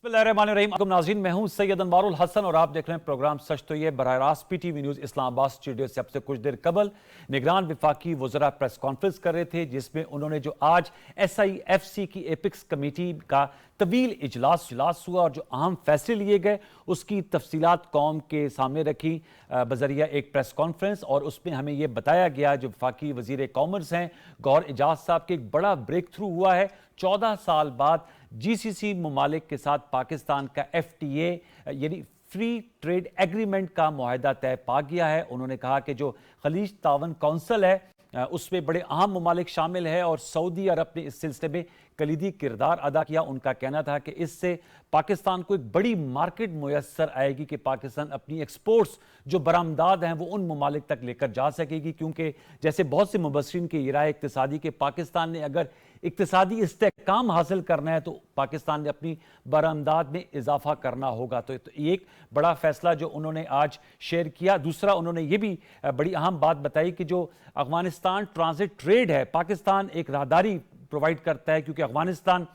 बिस्मिल्लाहिर्रहमानिर्रहीम। नाज़रीन, मैं हूं सैयद अनवारुल हसन और आप देख रहे हैं प्रोग्राम सच तो ये बराह रास्त पीटीवी न्यूज़ इस्लामाबाद स्टूडियो से। अब से कुछ देर कबल निगरान विफाकी वज़रा प्रेस कॉन्फ्रेंस कर रहे थे, जिसमें उन्होंने जो आज SIFC की एपिक्स कमेटी का तवील इजलास हुआ और जो अहम फैसले लिए गए उसकी तफसीलात कौम के सामने रखी बजरिया एक प्रेस कॉन्फ्रेंस। और उसमें हमें यह बताया गया, जो वफाकी वज़ीर कॉमर्स हैं गौहर एजाज साहब के, एक बड़ा ब्रेक थ्रू हुआ है। 14 साल बाद GCC ममालिक के साथ पाकिस्तान का FTA यानी फ्री ट्रेड एग्रीमेंट का मुआहदा तय पा गया है। उन्होंने कहा कि जो खलीज तावन काउंसिल है उसमें बड़े अहम ममालिक शामिल है और सऊदी अरब ने इस सिलसिले में कलीदी किरदार अदा किया। उनका कहना था कि इससे पाकिस्तान को एक बड़ी मार्केट मुयस्सर आएगी कि पाकिस्तान अपनी एक्सपोर्ट्स जो बरामदाद हैं वो उन ममालिक तक लेकर जा सकेगी, क्योंकि जैसे बहुत से मुबस्सिरीन की राय इक्तिसादी के पाकिस्तान ने अगर इक्तिसादी इस्तेहकाम हासिल करना है तो पाकिस्तान ने अपनी बरामदाद में इजाफा करना होगा। तो एक बड़ा फैसला जो उन्होंने आज शेयर किया। दूसरा, उन्होंने ये भी बड़ी अहम बात बताई कि जो अफगानिस्तान ट्रांजिट ट्रेड है, पाकिस्तान एक राहदारी प्रोवाइड करता है क्योंकि अफगानिस्तान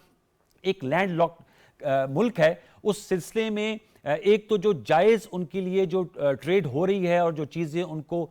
एक लैंड लॉक्ड मुल्क है। उस सिलसिले में एक तो जो जायज़ उनके लिए जो ट्रेड हो रही है और जो चीज़ें उनको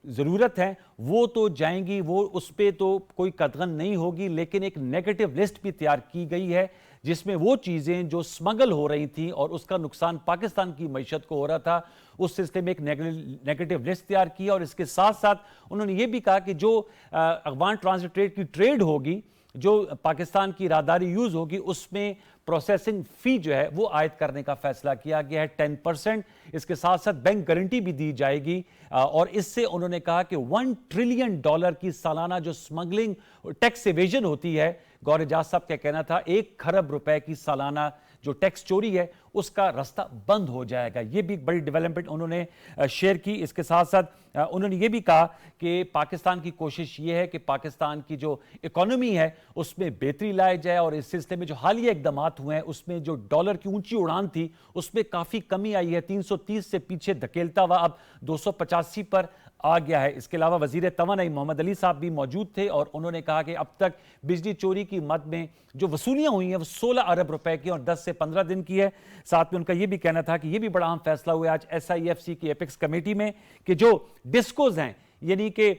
ज़रूरत है वो तो जाएंगी, वो उस पर तो कोई कतगन नहीं होगी, लेकिन एक नेगेटिव लिस्ट भी तैयार की गई है जिसमें वो चीज़ें जो स्मगल हो रही थी और उसका नुकसान पाकिस्तान की मईशत को हो रहा था, उस सिलसिले में एक नेगेटिव लिस्ट तैयार की। और इसके साथ साथ उन्होंने ये भी कहा कि जो अफगान ट्रांजिट ट्रेड की ट्रेड होगी, जो पाकिस्तान की राहदारी यूज़ होगी, उसमें प्रोसेसिंग फ़ी जो है वो आयद करने का फैसला किया गया है 10%। इसके साथ साथ बैंक गारंटी भी दी जाएगी और इससे उन्होंने कहा कि $1 ट्रिलियन की सालाना जो स्मगलिंग टैक्स एवेजन होती है, गौहर एजाज साहब का कहना था 1 खरब रुपए की सालाना जो टैक्स चोरी है उसका रास्ता बंद हो जाएगा। ये भी एक बड़ी डेवलपमेंट उन्होंने शेयर की। इसके साथ साथ उन्होंने ये भी कहा कि पाकिस्तान की कोशिश ये है कि पाकिस्तान की जो इकोनॉमी है उसमें बेहतरी लाई जाए और इस सिलसिले में जो हालिया इकदाम हुए हैं उसमें जो डॉलर की ऊंची उड़ान थी उसमें काफी कमी आई है, 330 से पीछे धकेलता हुआ अब 285 पर आ गया है। इसके अलावा वजीर तवानाई मोहम्मद अली साहब भी मौजूद थे और उन्होंने कहा कि अब तक बिजली चोरी की मद में जो वसूलियां हुई हैं वो 16 अरब रुपए की और 10 से 15 दिन की है। साथ में उनका यह भी कहना था कि यह भी बड़ा अहम फैसला हुआ आज SIFC की एपिक्स कमेटी में कि जो डिस्कोज हैं यानी कि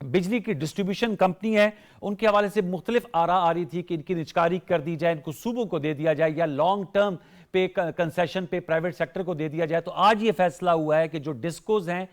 बिजली की डिस्ट्रीब्यूशन कंपनी है, उनके हवाले से मुख्तलिफ आरा आ रही थी कि इनकी निजकारी कर दी जाए, इनको सूबों को दे दिया जाए या लॉन्ग टर्म पे कंसेशन पे प्राइवेट सेक्टर को दे दिया जाए। तो आज ये फैसला हुआ है कि जो डिस्कोज हैं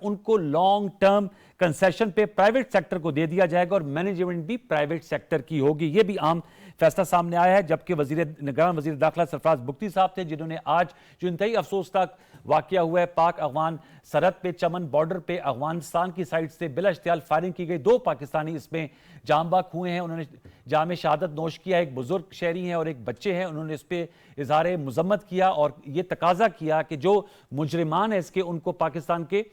उनको लॉन्ग टर्म कंसेशन पे प्राइवेट सेक्टर को दे दिया जाएगा और मैनेजमेंट भी प्राइवेट सेक्टर की होगी। ये भी आम फैसला सामने आया है। जबकि निगरान वजीर दाखिला सरफराज बुख्ती साहब थे जिन्होंने आज जो इंतहाई अफसोसनाक वाकया हुआ है, पाक अफगान सरहद पे चमन बॉर्डर पे अफगानिस्तान की साइड से बिला इख्तियार फायरिंग की गई, 2 पाकिस्तानी इसमें जाम बाक हुए हैं। उन्होंने जाम शहादत नोश किया, एक बुजुर्ग शहरी हैं और एक बच्चे हैं। उन्होंने इस पर इजहार मुजम्मत किया और ये तकाजा किया कि जो मुजरिमान है इसके उनको पाकिस्तान के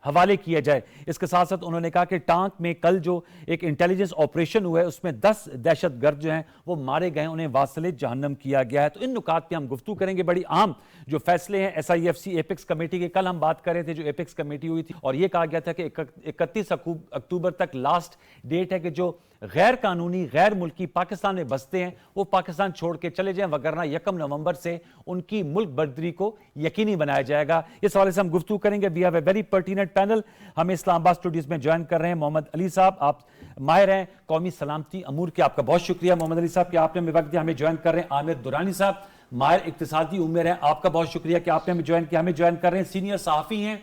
हवाले किया जाए। इसके साथ साथ उन्होंने कहा कि टांक में कल जो एक इंटेलिजेंस ऑपरेशन हुआ है उसमें 10 दहशतगर्द जो हैं वो मारे गए, उन्हें वासिले जहन्नम किया गया है। तो इन नुकात पे हम गुफ्तगू करेंगे। बड़ी आम जो फैसले हैं SIFC एपिक्स कमेटी के, कल हम बात कर रहे थे जो एपिक्स कमेटी हुई थी और ये कहा गया था कि 31 अक्टूबर तक लास्ट डेट है कि जो गैर कानूनी गैर मुल्की पाकिस्तान में बसते हैं वो पाकिस्तान छोड़ के चले जाएं, वगरना 1 नवंबर से उनकी मुल्क बर्दरी को यकीनी बनाया जाएगा। इस हवाले से हम गुफ्तगू करेंगे। We have a very pertinent panel. हमें इस्लामाबाद स्टूडियोज में ज्वाइन कर रहे हैं मोहम्मद अली साहब, आप माहिर हैं कौमी सलामती अमूर के, आपका बहुत शुक्रिया मोहम्मद अली साहब कि आपने हमें वक्त दिया। हमें ज्वाइन कर रहे हैं आमिर दुरानी साहब, माहिर इक्तिसादी उम्र हैं, आपका बहुत शुक्रिया कि आपने हमें ज्वाइन किया। हमें ज्वाइन कर रहे हैं सीनियर सहाफ़ी हैं,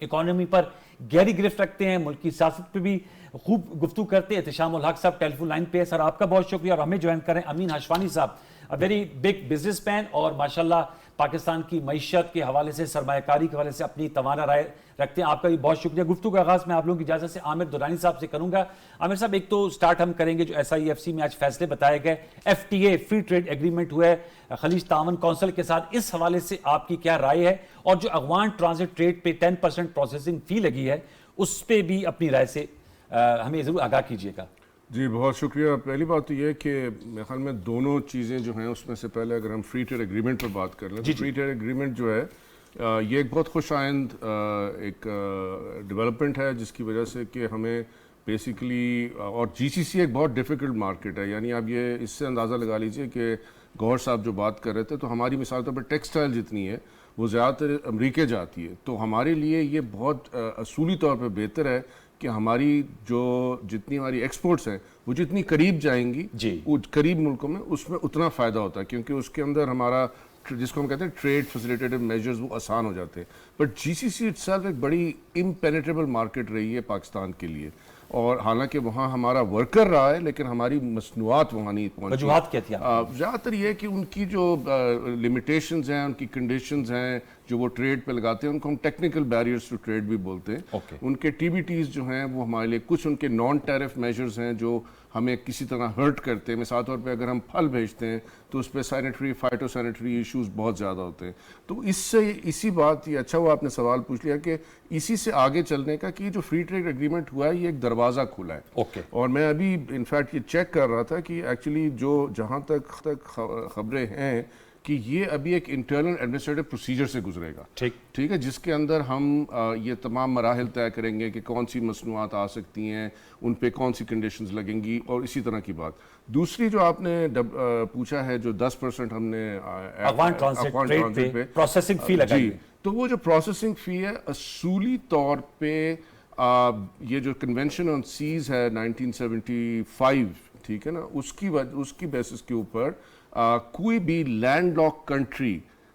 इकोनॉमी पर गहरी गिरफ्त रखते हैं, मुल्क की सियासत पर भी खूब गुफ्तगू करते हैं, एहतिशाम उल हक साहब टेलीफोन लाइन पे है। सर आपका बहुत शुक्रिया। और हमें ज्वाइन करें अमीन हशवानी साहब, अ वेरी बिग बिजनेसमैन और माशाल्लाह पाकिस्तान की मईशत के हवाले से, सरमायाकारी के हवाले से अपनी तवाना राय रखते हैं। आपका भी बहुत शुक्रिया। गुफ्तगू का आगाज़ मैं आप लोगों की इजाज़त से आमिर दुरानी साहब से करूंगा। आमिर साहब, एक तो स्टार्ट हम करेंगे जो SIFC में आज फैसले बताए गए, FTA फ्री ट्रेड एग्रीमेंट हुआ है खलीज तावन काउंसिल के साथ, इस हवाले से आपकी क्या राय है? और जो अफगान ट्रांजिट ट्रेड पे 10% प्रोसेसिंग फी लगी है उस पर भी अपनी राय से हमें ज़रूर आगाह कीजिएगा। जी बहुत शुक्रिया। पहली बात तो ये है कि मेरे ख्याल में दोनों चीज़ें जो हैं उसमें से पहले अगर हम फ्री ट्रेड एग्रीमेंट पर बात कर लें तो फ्री ट्रेड एग्रीमेंट जो है ये एक बहुत खुश आइंद एक डेवलपमेंट है जिसकी वजह से कि हमें बेसिकली और GCC एक बहुत डिफ़िकल्ट मार्केट है, यानी आप ये इससे अंदाज़ा लगा लीजिए कि गौहर साहब जो बात कर रहे थे, तो हमारी मिसाल तौर पर टेक्सटाइल जितनी है वो ज़्यादातर अमरीके जाती है, तो हमारे लिए ये बहुत असूली तौर पर बेहतर है कि हमारी जो जितनी हमारी एक्सपोर्ट्स हैं वो जितनी करीब जाएंगी करीब मुल्कों में, उसमें उतना फ़ायदा होता है, क्योंकि उसके अंदर हमारा जिसको हम कहते हैं ट्रेड फैसिलिटेटिव मेजर्स वो आसान हो जाते हैं। बट जीसीसी इटसेल्फ एक बड़ी इम्पेनेट्रेबल मार्केट रही है पाकिस्तान के लिए, और हालांकि वहाँ हमारा वर्कर रहा है लेकिन हमारी मसनूआत वहाँ नहीं पहुँची। वजूहात क्या थी? ज़्यादातर ये है कि उनकी जो लिमिटेशंस हैं, उनकी कंडीशंस हैं जो वो ट्रेड पे लगाते हैं, उनको हम टेक्निकल बैरियर्स टू ट्रेड भी बोलते हैं। उनके टीबीटीज जो हैं वो हमारे लिए, कुछ उनके नॉन टैरिफ मेजर्स हैं जो हमें किसी तरह हर्ट करते हैं। मिसाल तौर पे अगर हम फल भेजते हैं तो उस पर सैनिटरी फाइटो सैनिटरी इश्यूज बहुत ज़्यादा होते हैं। तो इससे इसी बात, ये अच्छा हुआ आपने सवाल पूछ लिया कि इसी से आगे चलने का कि जो फ्री ट्रेड एग्रीमेंट हुआ है ये एक दरवाज़ा खुला है। और मैं अभी इनफैक्ट ये चेक कर रहा था कि एक्चुअली जो जहाँ तक खबरें हैं कि ये अभी एक इंटरनल एडमिनिस्ट्रेटिव प्रोसीजर से गुजरेगा। ठीक है, जिसके अंदर हम ये तमाम मराहल तय करेंगे कि कौन सी मसनूआत आ सकती हैं, उन पे कौन सी कंडीशंस लगेंगी, और इसी तरह की बात। दूसरी जो आपने पूछा है, जो 10% हमने अफगान ट्रांजिट पे प्रोसेसिंग फी लगाई, तो वो जो प्रोसेसिंग फी है असूली तौर पे ये जो कन्वेंशन ऑन सीज है 1975, ठीक है ना, उसकी बेसिस के ऊपर कोई भी लैंडलॉक कंट्री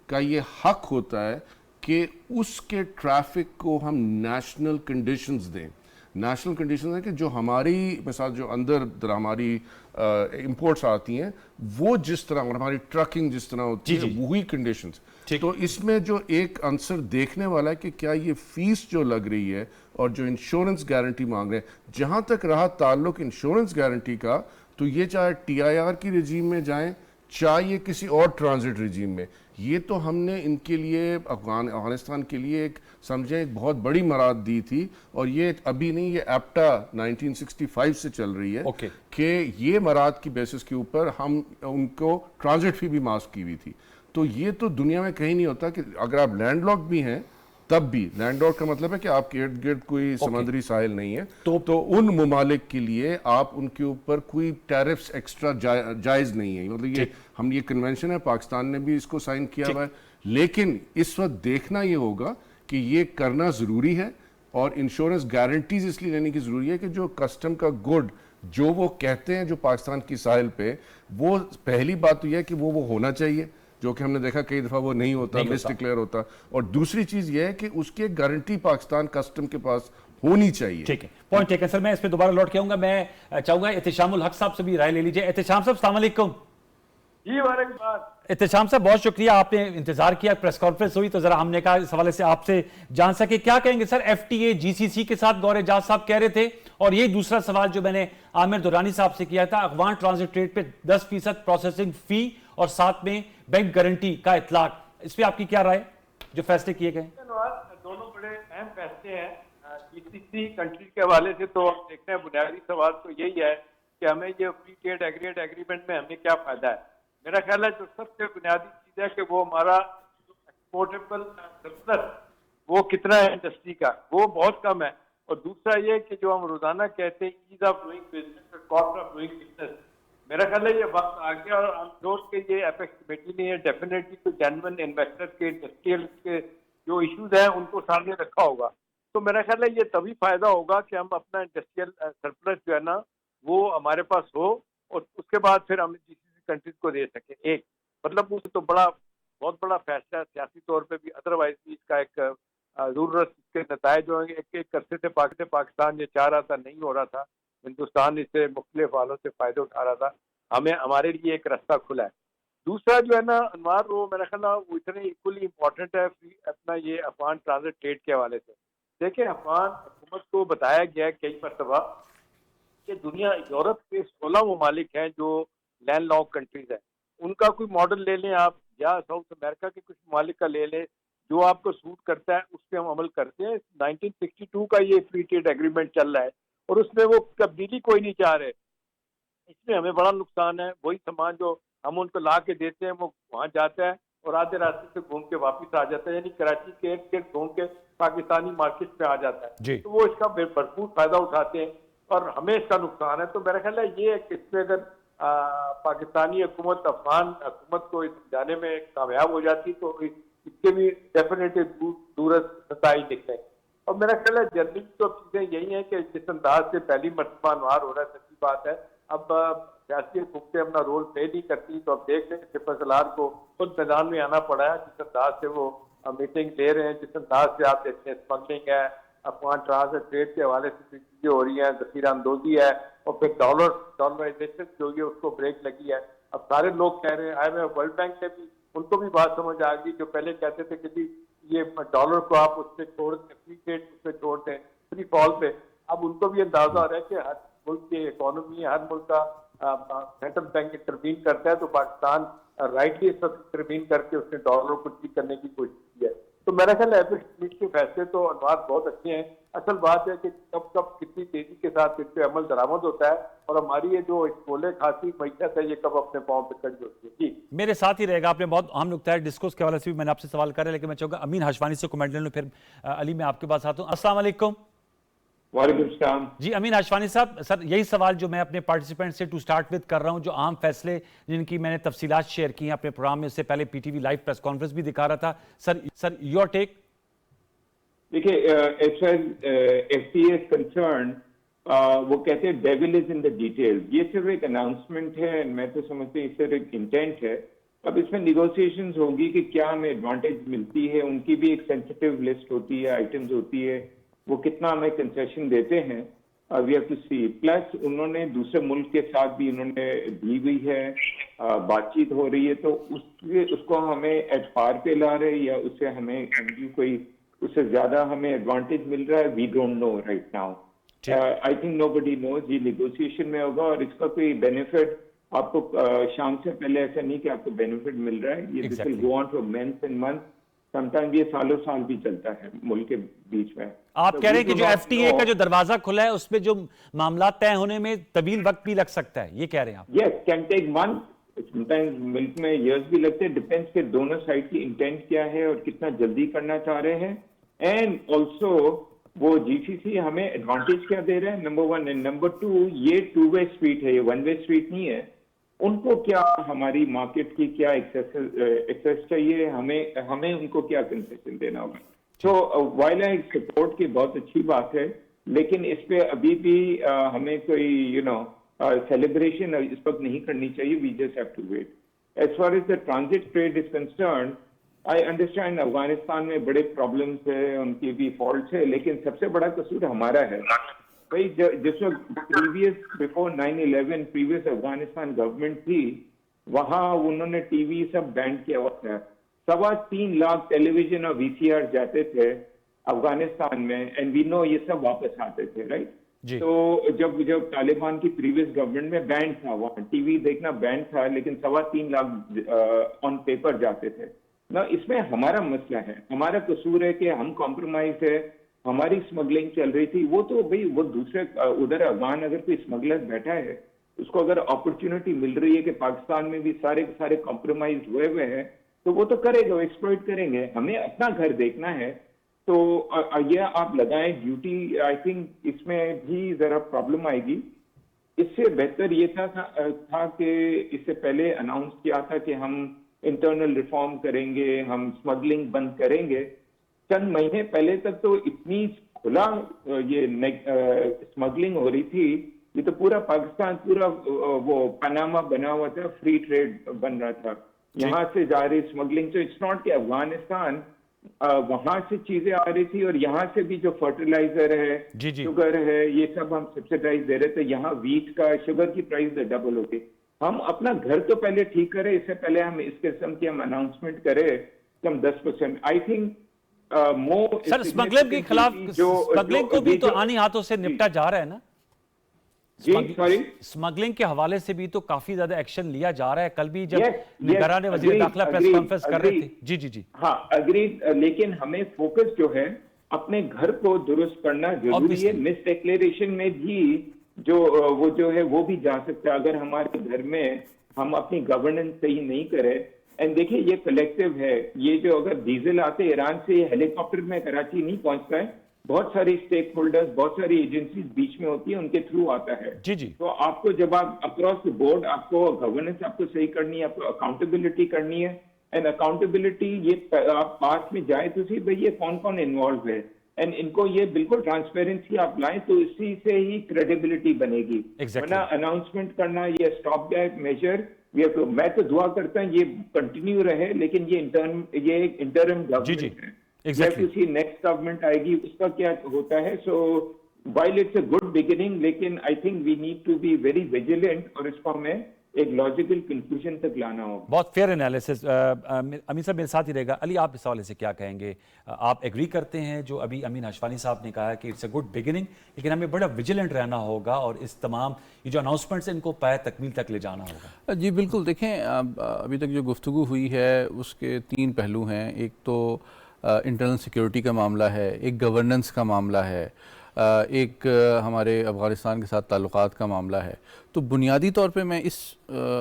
का ये हक होता है कि उसके ट्रैफिक को हम नेशनल कंडीशंस दें। नेशनल कंडीशंस है कि जो हमारी मिसाल जो अंदर हमारी इंपोर्ट्स आती हैं वो जिस तरह, और हमारी ट्रकिंग जिस तरह होती है वही कंडीशंस। तो इसमें जो एक आंसर देखने वाला है कि क्या ये फीस जो लग रही है और जो इंश्योरेंस गारंटी मांग रहे हैं, जहां तक रहा ताल्लुक इंश्योरेंस गारंटी का, तो ये चाहे टीआईआर की रजीम में जाएं चाहे किसी और ट्रांजिट रिजीम में, ये तो हमने इनके लिए अफगानिस्तान के लिए एक समझे एक बहुत बड़ी मराद दी थी। और ये अभी नहीं, ये एप्टा 1965 से चल रही है कि ये मराद की बेसिस के ऊपर हम उनको ट्रांजिट फी भी माफ की हुई थी। तो ये तो दुनिया में कहीं नहीं होता कि अगर आप लैंडलॉक भी हैं तब भी, लैंडलॉक का मतलब है कि आपके इर्द गिर्द कोई समुद्री साहिल नहीं है, तो उन ममालिक के लिए आप उनके ऊपर कोई टैरिफ्स एक्स्ट्रा जायज़ नहीं है। मतलब ये कन्वेंशन है, पाकिस्तान ने भी इसको साइन किया हुआ है, लेकिन इस वक्त देखना ये होगा कि ये करना ज़रूरी है। और इंश्योरेंस गारंटीज इसलिए लेने की ज़रूरी है कि जो कस्टम का गुड जो वो कहते हैं जो पाकिस्तान की साहिल पे, वो पहली बात तो यह है कि वो होना चाहिए, जो कि हमने देखा कई दफ़ा वो नहीं होता, मिस डिक्लेयर होता। और दूसरी चीज़ ये है कि उसकी एक गारंटी पाकिस्तान कस्टम के पास होनी चाहिए। ठीक है, पॉइंट टेकन सर। मैं इस पे दोबारा लौट के आऊंगा। मैं चाहूंगा एहतिशामुल हक साहब से भी राय ले लीजिए। एहतिशाम साहब, अस्सलाम वालेकुम। जी वालेकुम। एहतिशाम साहब, बहुत शुक्रिया, आपने इंतजार किया, प्रेस कॉन्फ्रेंस हुई तो जरा हमने कहा इस हवाले से आपसे जान सके। क्या कहेंगे सर, एफटीए जीसीसी के साथ गौर एजाज साहब कह रहे थे, और यही दूसरा सवाल जो मैंने आमिर दुरानी साहब से किया था, अफगान ट्रांजिट ट्रेड पे 10% प्रोसेसिंग फी और साथ में बैंक गारंटी का इतलाक, इस पर आपकी क्या राय, जो फैसले किए गए? दोनों बड़े अहम फैसले हैं जीसीसी कंट्री के हवाले से। तो हम देखते हैं, बुनियादी सवाल तो यही है कि हमें ये फ्री ट्रेड एग्रीमेंट में हमें क्या फायदा है। मेरा ख्याल है जो सबसे बुनियादी चीज है कि वो हमारा एक्सपोर्टेबल सरप्लस वो कितना है इंडस्ट्री का, वो बहुत कम है। और दूसरा ये कि जो हम रोजाना कहते हैं ease of doing business, cost of doing business, मेरा ख्याल है ये वक्त आ गया। और हम सोच के ये एपेक्स कमेटी ने डेफिनेटली कोई जेन्युइन इन्वेस्टर के, इंडस्ट्रियल के जो इश्यूज हैं उनको सामने रखा होगा। तो मेरा ख्याल है ये तभी फायदा होगा कि हम अपना इंडस्ट्रियल सरप्लस जो है ना वो हमारे पास हो, और उसके बाद फिर हम जीसीसी कंट्रीज को दे सके। एक मतलब उस तो बहुत बड़ा फैसला है सियासी तौर पे भी, अदरवाइज भी इसका एक जरूरत के नतायज होंगे। एक अरसे से पाकिस्तान ये चाह रहा था, नहीं हो रहा था, हिंदुस्तान इससे मुख्तलिफ हालों से फायदे उठा रहा था, हमारे लिए एक रास्ता खुला है। दूसरा जो है ना अनवार, वो मेरा ख्याल वो इतने इक्वली इम्पोर्टेंट है अपना ये अफगान ट्रांजिट ट्रेड के हवाले से। देखिए, अफगान हुकूमत को बताया गया है कई मरतबा कि दुनिया, यूरोप के 16 ममालिक हैं जो लैंड लॉक कंट्रीज हैं, उनका कोई मॉडल ले लें आप, या साउथ अमेरिका के कुछ ममालिक का ले लें, जो आपको सूट करता है उस पर हम अमल करते हैं। 1962 का ये फ्री ट्रेड एग्रीमेंट चल रहा है और उसमें वो तब्दीली कोई नहीं चाह रहे। इसमें हमें बड़ा नुकसान है। वही सामान जो हम उनको ला के देते हैं वो वहाँ जाता है और आधे रास्ते से घूम के वापस आ जाता है, यानी कराची के इर्द घूम के पाकिस्तानी मार्केट पे आ जाता है। तो वो इसका भरपूर फायदा उठाते हैं और हमें इसका नुकसान है। तो मेरा ख्याल है ये इसमें अगर पाकिस्तानी हुकूमत अफगान हुकूमत को समझाने में कामयाब हो जाती तो इसके भी डेफिनेटली दूरस नताइज दिखते हैं। और मेरा ख्याल है जनरली तो चीजें यही हैं कि जिस अंदाज से पहली मरतबा अनवार हो रहा है, सच्ची बात है, अब सियासी हुकूमतें अपना रोल प्ले नहीं करती, तो अब देख लें कि सलार को खुद मैदान में आना पड़ा है, जिस अंदाज से वो मीटिंग ले रहे हैं, जिस अंदाज से आप देखते हैं स्मगलिंग है, अफगान ट्रेड के हवाले से चीजें हो रही हैं, जखीरा अंदोजी है, और फिर डॉलराइजेशन जो है उसको ब्रेक लगी है। अब सारे लोग कह रहे हैं, IMF वर्ल्ड बैंक ने भी, उनको भी बात समझ आ गई, जो पहले कहते थे कि जी ये डॉलर को आप उससे छोड़ दें, फ्री ट्रेड उससे छोड़ दें, फ्री फॉल पे, अब उनको भी अंदाजा हो रहा है कि हर मुल्क की इकोनॉमी, हर मुल्क का सेंट्रल बैंक इंटरवीन करता है, तो पाकिस्तान राइटली इस वक्त इंटरवीन करके उसने डॉलर को ठीक करने की कोशिश की है। तो मेरा ख्याल है के फैसले तो अनुवाद बहुत अच्छे हैं। असल बात है कि कब कब कितनी तेजी के साथ इस पे अमल दरामद होता है, और हमारी ये जो बोले खासी मैयत है, ये कब अपने पाँव पे खड़ी होती है। जी मेरे साथ ही रहेगा, आपने बहुत अहम नुकता है, डिस्कोर्स के हवाले से भी मैंने आपसे सवाल करा, लेकिन मैं चाहूंगा अमीन हशवानी से कमेंट ले लूं, फिर अली मैं आपके पास आता हूं। अस्सलाम वालेकुम। वालेकुम सलाम। जी अमीन हशवानी साहब, सर यही सवाल जो मैं अपने पार्टिसिपेंट से टू स्टार्ट विद कर रहा हूं, जो आम फैसले जिनकी मैंने तफसीलात शेयर की हैं अपने प्रोग्राम में, इससे पहले PTV लाइव प्रेस कॉन्फ्रेंस भी दिखा रहा था, सर योर टेक। देखिए, as far FTA is concerned, वो कहते हैं devil is in the detail. ये सिर्फ एक अनाउंसमेंट है, मैं तो समझती हूँ सिर्फ एक इंटेंट है। अब इसमें निगोशिएशंस होगी कि क्या हमें एडवांटेज मिलती है, उनकी भी एक सेंसिटिव लिस्ट होती है, आइटम्स होती है, वो कितना हमें कंसेशन देते हैं, we have to see. Plus उन्होंने दूसरे मुल्क के साथ भी उन्होंने दी हुई है, बातचीत हो रही है, तो उसको हमें एट पार पे ला रहे या उससे हमें कोई उससे ज्यादा हमें एडवांटेज मिल रहा है, we don't know right now. I think nobody knows. ये निगोशिएशन में होगा और इसका कोई बेनिफिट आपको शाम से पहले ऐसा नहीं कि आपको बेनिफिट मिल रहा है, ये this will go on for months and months, sometime ये सालों साल भी चलता है मुल्क के बीच में। आप कह रहे हैं कि जो FTA का जो दरवाजा खुला है उसमें जो मामला तय होने में तवील वक्त भी लग सकता है, ये कह रहे हैं आप? Yes, can take month, sometimes मुल्क में इयर्स भी लगते हैं, डिपेंड्स के दोनों साइड की इंटेंट क्या है और कितना जल्दी करना चाह रहे हैं। एंड ऑल्सो वो GCC हमें एडवांटेज क्या दे रहे हैं, नंबर 1, एंड नंबर 2, ये 2 वे स्ट्रीट है, ये 1 वे स्ट्रीट नहीं है। उनको क्या हमारी मार्केट की क्या एक्सेस चाहिए, हमें उनको क्या कंसेशन देना होगा। तो वाइल आई सपोर्ट की बहुत अच्छी बात है, लेकिन इस पे अभी भी हमें कोई सेलिब्रेशन इस वक्त नहीं करनी चाहिए। We just have to wait. As far as the transit trade is concerned, I understand Afghanistan में बड़े प्रॉब्लम्स है, उनकी भी फॉल्ट है, लेकिन सबसे बड़ा कसूर हमारा है भाई। जिस वक्त बिफोर 9/11 प्रीवियस अफगानिस्तान गवर्नमेंट थी, वहां उन्होंने टीवी सब बैंड किया हुआ था। 3.25 लाख टेलीविजन और VCR जाते थे अफगानिस्तान में, एंड वी नो ये सब वापस आते थे, राइट। तो जब तालिबान की प्रीवियस गवर्नमेंट में बैंड था, वहां टीवी देखना बैंड था, लेकिन 3.25 लाख ऑन पेपर जाते थे ना। इसमें हमारा मसला है, हमारा कसूर है कि हम कॉम्प्रोमाइज है, हमारी स्मगलिंग चल रही थी। वो तो भाई वो दूसरे उधर अफगान अगर कोई स्मगलर बैठा है, उसको अगर अपॉर्चुनिटी मिल रही है कि पाकिस्तान में भी सारे के सारे कॉम्प्रोमाइज हुए हुए हैं, तो वो तो करेगा, वो एक्सप्लॉइट करेंगे। हमें अपना घर देखना है, तो ये आप लगाएं ड्यूटी। आई थिंक इसमें भी जरा प्रॉब्लम आएगी। इससे बेहतर ये था कि इससे पहले अनाउंस किया था कि हम इंटरनल रिफॉर्म करेंगे, हम स्मगलिंग बंद करेंगे। चंद महीने पहले तक तो इतनी खुला ये स्मगलिंग हो रही थी, ये तो पूरा पाकिस्तान पूरा वो पनामा बना हुआ था, फ्री ट्रेड बन रहा था, यहाँ से जा रही स्मगलिंग। तो इट्स नॉट कि अफगानिस्तान वहां से चीजें आ रही थी, और यहाँ से भी जो फर्टिलाइजर है, शुगर है, ये सब हम सब्सिडाइज दे रहे थे। यहाँ वीट का, शुगर की प्राइस डबल हो गई। हम अपना घर तो पहले ठीक करें, इससे पहले हम इस किस्म की हम अनाउंसमेंट करें कि हम 10%। I think more sir smuggling के खिलाफ स्मगलिंग को भी तो आनी हाथों से निपटा जा रहा है ना। स्मगलिंग के हवाले से भी तो काफी ज्यादा एक्शन लिया जा रहा है। कल भी जब निगरान वज़ीर दाखिला प्रेस कॉन्फ्रेंस कर रहे थे। जी हाँ, अग्रीड। लेकिन हमें फोकस जो है अपने घर को दुरुस्त करना जरूरी है। मिस डिक्लेरेशन में भी जो है वो भी जा सकता है अगर हमारे घर में हम अपनी गवर्नेंस सही नहीं करें। एंड देखिए, ये कलेक्टिव है। ये जो अगर डीजल आते ईरान से, हेलीकॉप्टर में कराची नहीं पहुंचता है, बहुत सारी स्टेक होल्डर्स, बहुत सारी एजेंसीज बीच में होती है, उनके थ्रू आता है। जी जी। तो आपको जब आप अक्रॉस द बोर्ड, आपको गवर्नेंस आपको सही करनी है, आपको अकाउंटेबिलिटी करनी है। एंड अकाउंटेबिलिटी ये आप पास में जाए तो सही भाई ये कौन कौन इन्वॉल्व है, एंड इनको ये बिल्कुल ट्रांसपेरेंसी आप लाएं तो इसी से ही क्रेडिबिलिटी बनेगी। वरना अनाउंसमेंट करना ये स्टॉप गैप मेजर, मैं तो दुआ करता हूँ ये कंटिन्यू रहे, लेकिन ये इंटरम गवर्नमेंट है। Exactly. किसी नेक्स्ट गवर्नमेंट आएगी उसका क्या होता है। So while it's a good beginning, लेकिन I think we need to be very vigilant और इसको हमें एक लॉजिकल कंक्लूजन तक लाना होगा। बहुत फेयर एनालिसिस। अमीन साहब मेरे साथ ही रहेगा। अली, आप इस हवाले से क्या कहेंगे? आप एग्री करते हैं जो अभी अमीन हशवानी साहब ने कहा कि इट्स अ गुड बिगिनिंग, लेकिन हमें बड़ा विजिलेंट रहना होगा और इस तमाम ये जो अनाउंसमेंट्स हैं इनको पाए तकमील तक ले जाना होगा? जी बिल्कुल। देखें, अभी तक जो गुफ्तगू हुई है उसके 3 पहलू हैं। एक तो इंटरनल सिक्योरिटी का मामला है, एक गवर्नेंस का मामला है, एक हमारे अफ़गानिस्तान के साथ ताल्लुकात का मामला है। तो बुनियादी तौर पे मैं इस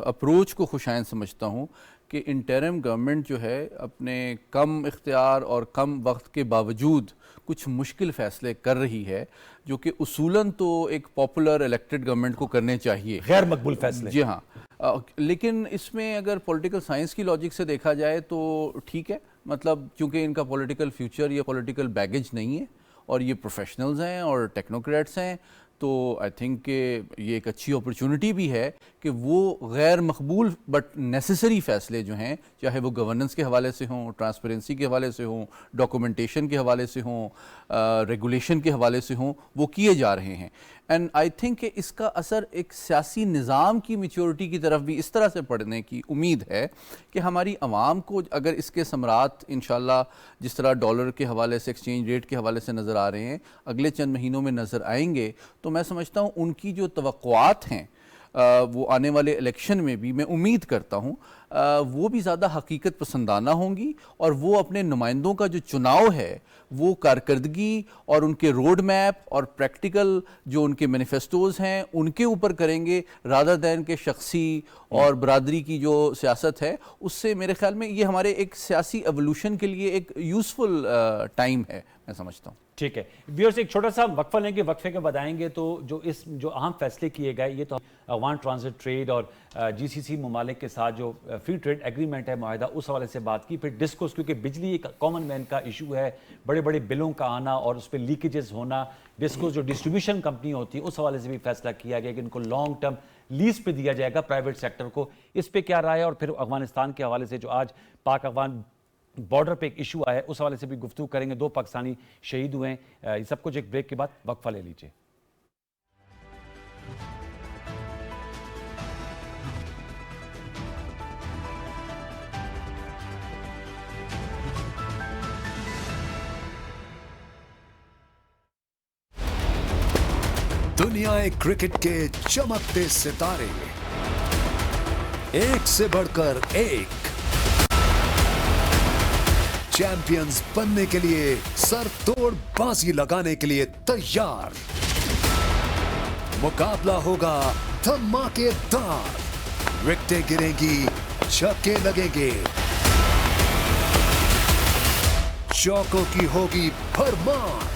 अप्रोच को खुशाइन समझता हूँ कि इंटरिम गवर्नमेंट जो है अपने कम इख्तियार और कम वक्त के बावजूद कुछ मुश्किल फ़ैसले कर रही है, जो कि उसूलन तो एक पॉपुलर इलेक्टेड गवर्नमेंट को करने चाहिए, गैर मकबूल फैसले। जी हाँ। लेकिन इसमें अगर पॉलिटिकल साइंस की लॉजिक से देखा जाए तो ठीक है, मतलब क्योंकि इनका पॉलिटिकल फ्यूचर या पॉलिटिकल बैगेज नहीं है और ये प्रोफेशनल्स हैं और टेक्नोक्रेट्स हैं, तो आई थिंक कि ये एक अच्छी अपॉर्चुनिटी भी है कि वो गैर मकबूल बट नेसेसरी फ़ैसले जो हैं, चाहे वो गवर्नेंस के हवाले से हों, ट्रांसपेरेंसी के हवाले से हों, डॉक्यूमेंटेशन के हवाले से हों, रेगुलेशन के हवाले से हों, वो किए जा रहे हैं। एंड आई थिंक कि इसका असर एक सियासी निज़ाम की मैच्योरिटी की तरफ भी इस तरह से पड़ने की उम्मीद है कि हमारी आवाम को अगर इसके समरात इंशाल्लाह जिस तरह डॉलर के हवाले से, एक्सचेंज रेट के हवाले से नज़र आ रहे हैं, अगले चंद महीनों में नज़र आएंगे, तो मैं समझता हूँ उनकी जो तवक्कुआत हैं वो आने वाले इलेक्शन में भी मैं उम्मीद करता हूँ वो भी ज़्यादा हकीकत पसंदाना होंगी और वो अपने नुमाइंदों का जो चुनाव है वो कारकर्दगी और उनके रोड मैप और प्रैक्टिकल जो उनके मैनिफेस्टोज़ हैं उनके ऊपर करेंगे, रादर दैन के शख्सी और बरादरी की जो सियासत है उससे मेरे ख्याल में ये हमारे एक सियासी एवोल्यूशन के लिए एक यूज़फुल टाइम है, मैं समझता हूँ। ठीक है व्यूअर्स, एक छोटा सा वक्फा लेंगे, वक्फे के बताएंगे तो जो अहम फैसले किए गए, ये तो अफगान ट्रांजिट ट्रेड और जीसीसी ममालिक के साथ जो फ्री ट्रेड एग्रीमेंट है, माहिदा, उस हवाले से बात की। फिर डिस्कोस, क्योंकि बिजली एक कॉमन मैन का इशू है, बड़े बड़े बिलों का आना और उस पर लीकेजेस होना, डिस्कोस जो डिस्ट्रीब्यूशन कंपनी होती है उस हवाले से भी फैसला किया गया कि इनको लॉन्ग टर्म लीज पे दिया जाएगा प्राइवेट सेक्टर को, इस पर क्या राय है। और फिर अफगानिस्तान के हवाले से जो आज पाक अफगान बॉर्डर पे एक इशू आया है उस हवाले से भी गुफ्तगू करेंगे। 2 पाकिस्तानी शहीद हुए हैं। ये सब कुछ एक ब्रेक के बाद, वक्फा ले लीजिए। दुनिया क्रिकेट के चमकते सितारे, एक से बढ़कर एक, चैंपियंस बनने के लिए, सर तोड़ बाजी लगाने के लिए तैयार। मुकाबला होगा धमाकेदार, विकेटें गिरेंगी, छक्के लगेंगे, चौकों की होगी भरमार।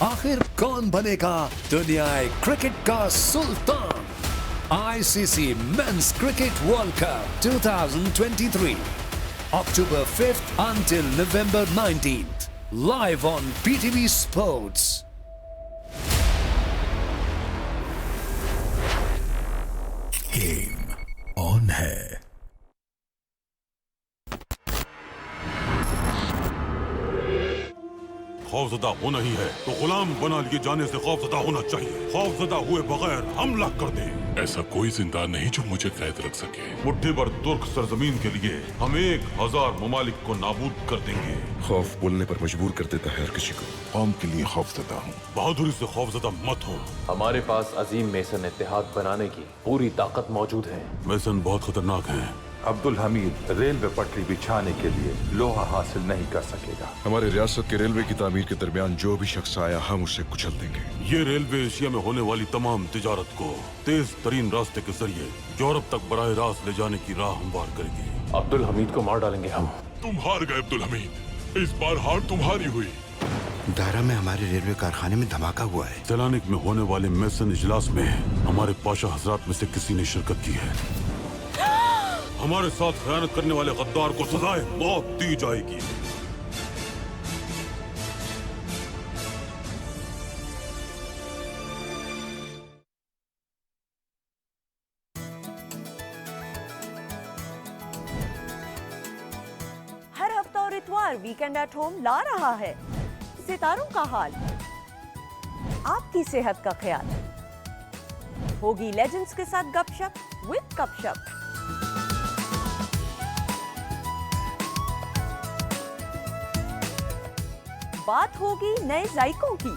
आखिर कौन बनेगा दुनिया क्रिकेट का सुल्तान? ICC men's cricket world cup 2023, October 5th until November 19th, live on PTV Sports. Game on है। खौफजदा होना ही है तो गुलाम बना लिए जाने से खौफजदा होना चाहिए। खौफजदा हुए बगैर हमला कर दे। ऐसा कोई जिंदा नहीं जो मुझे कैद रख सके। मुट्ठी भर तुर्क सरजमीन के लिए हम 1000 ममालिक को नाबूद कर देंगे। खौफ बोलने पर मजबूर कर देता है हर किसी को। कौम के लिए खौफजदा हूँ। बहादुरी से खौफजदा मत हो। हमारे पास अजीम मेसन इत्तेहाद बनाने की पूरी ताकत मौजूद है। मेसन बहुत खतरनाक है। अब्दुल हमीद रेलवे पटरी बिछाने के लिए लोहा हासिल नहीं कर सकेगा। हमारे रियासत के रेलवे की तामीर के दरमियान जो भी शख्स आया हम उसे कुचल देंगे। ये रेलवे एशिया में होने वाली तमाम तिजारत को तेज तरीन रास्ते के जरिए यूरोप तक बराह रास्त ले जाने की राह हमवार करेगी। अब्दुल हमीद को मार डालेंगे हम। तुम हार गए अब्दुल हमीद। इस बार हार तुम्हारी हुई। दायरा में हमारे रेलवे कारखाने में धमाका हुआ है। सैलानिक में होने वाले मेसन इजलास में हमारे पाशा हजरात में से किसी ने शिरकत की है। हमारे साथ खयानत करने वाले गद्दार को सजाए मौत दी जाएगी। हर हफ्ता और इतवार वीकेंड एट होम ला रहा है सितारों का हाल, आपकी सेहत का ख्याल। होगी लेजेंड्स के साथ गपशप विद कपशप। बात होगी नए जायकों की,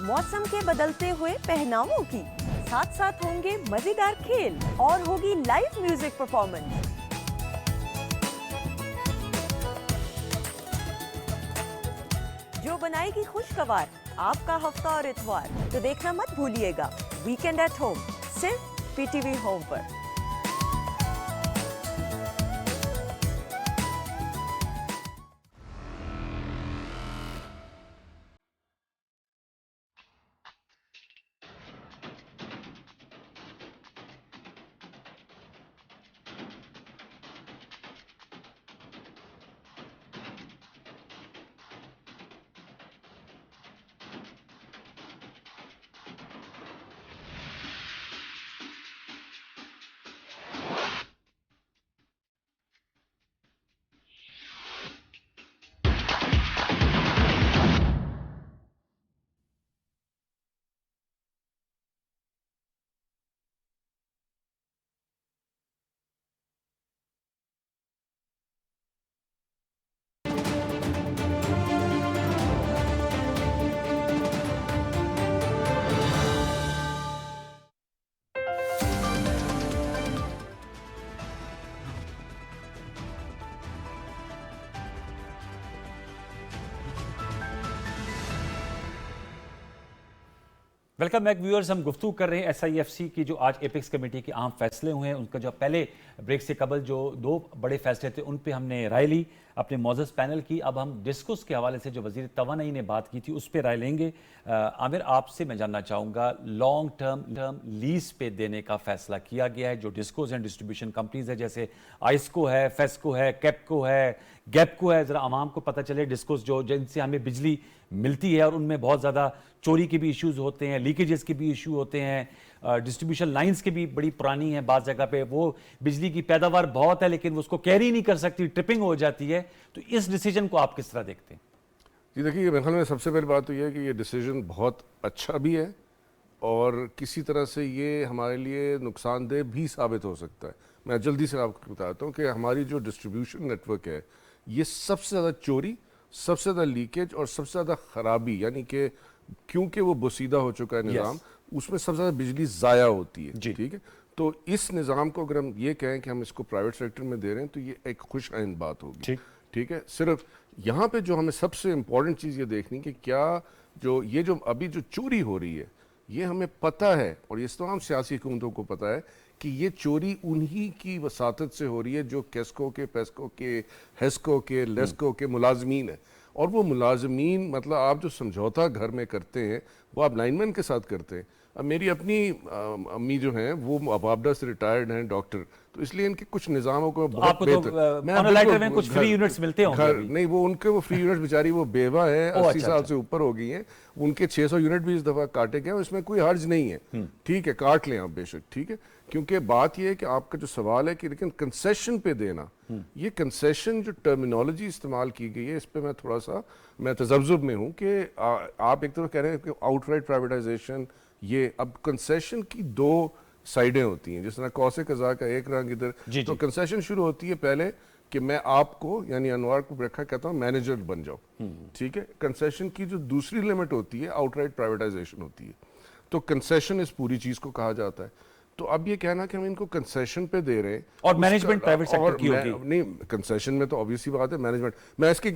मौसम के बदलते हुए पहनावों की, साथ साथ होंगे मजेदार खेल और होगी लाइव म्यूजिक परफॉर्मेंस। जो बनाएगी खुशगवार आपका हफ्ता और इतवार, तो देखना मत भूलिएगा वीकेंड एट होम, सिर्फ पीटीवी होम पर। Welcome back viewers. हम गुफ्तगू कर रहे हैं SIFC की जो आज एपेक्स कमेटी के अहम फैसले हुए हैं, उनका जो पहले ब्रेक से कबल जो दो बड़े फैसले थे उन पे हमने राय ली अपने मौजूद पैनल की। अब हम डिस्कोस के हवाले से जो वजीर तवानाई ने बात की थी उस पर राय लेंगे। आमिर, आपसे मैं जानना चाहूँगा, लॉन्ग टर्म लीज पे देने का फैसला किया गया है। जो डिस्कोस एंड डिस्ट्रीब्यूशन कंपनीज है जैसे आइस्को है, फेस्को है, कैपको है, गैपको है, ज़रा आवाम को पता चले डिस्कोस जो जिनसे हमें बिजली मिलती है और उनमें बहुत ज़्यादा चोरी के भी इश्यूज होते हैं, लीकेजेस के भी इशू होते हैं, डिस्ट्रीब्यूशन लाइंस के भी बड़ी पुरानी है, बाज़ जगह पे वो बिजली की पैदावार बहुत है लेकिन वो उसको कैरी नहीं कर सकती, ट्रिपिंग हो जाती है। तो इस डिसीजन को आप किस तरह देखते हैं? जी देखिए, मेरे ख्याल में सबसे पहली बात तो ये है कि ये डिसीजन बहुत अच्छा भी है और किसी तरह से ये हमारे लिए नुकसानदेह भी साबित हो सकता है। मैं जल्दी से आपको बताता हूँ कि हमारी जो डिस्ट्रीब्यूशन नेटवर्क है ये सबसे ज़्यादा चोरी, सबसे ज़्यादा लीकेज और सबसे ज़्यादा ख़राबी, यानी कि क्योंकि वो बोसीदा हो चुका है निज़ाम, उसमें सबसे ज़्यादा बिजली ज़ाया होती है। ठीक है, तो इस निज़ाम को अगर हम ये कहें कि हम इसको प्राइवेट सेक्टर में दे रहे हैं तो ये एक खुश आइंद बात होगी। ठीक है, सिर्फ यहाँ पे जो हमें सबसे इम्पॉर्टेंट चीज़ ये देखनी कि क्या जो अभी जो चोरी हो रही है ये हमें पता है और इस तमाम सियासी हुकूमतों को पता है कि ये चोरी उन्हीं की वसातत से हो रही है जो केस्को के, पेस्को के, हेस्को के, लेस्को के मुलाजमीन है। और वो मुलाजमीन मतलब आप जो समझौता घर में करते हैं वो आप लाइनमैन के साथ करते हैं। अब मेरी अपनी अम्मी जो हैं वो अबाबडा से रिटायर्ड हैं डॉक्टर, तो इसलिए इनके कुछ निज़ामों को बहुत बेहतर में कुछ फ्री यूनिट्स मिलते होंगे घर नहीं, वो उनके वो फ्री यूनिट बेचारी वो बेवा है, 80 साल से ऊपर हो गई हैं, उनके 600 यूनिट भी इस दफ़ा काटे गए, इसमें कोई हर्ज नहीं है। ठीक है, काट लें आप बेशक, ठीक है, क्योंकि बात यह है कि आपका जो सवाल है कि लेकिन कंसेशन पे देना, ये कंसेशन जो टर्मिनोलॉजी इस्तेमाल की गई है इस पर मैं थोड़ा सा तजब्जुब में हूँ कि आप एक तरफ कह रहे हैं कि आउटराइट प्राइवेटाइजेशन, ये अब कंसेशन की दो साइडें होती हैं, जिस तरह कौसे कज़ा का एक रंग इधर, तो कंसेशन शुरू होती है पहले कि मैं आपको यानी अनवार को रखा कहता हूँ मैनेजर बन जाओ। ठीक है, कंसेशन की जो दूसरी लिमिट होती है आउटराइट प्राइवेटाइजेशन होती है, तो कंसेशन इस पूरी चीज़ को कहा जाता है। तो अब ये कहना कि हम इनको कंसेशन पे दे रहे हैं और मैनेजमेंट प्राइवेट सेक्टर की होगी, नहीं कंसेशन में तो ऑब्वियसली बात है मैनेजमेंट। मैं इसकी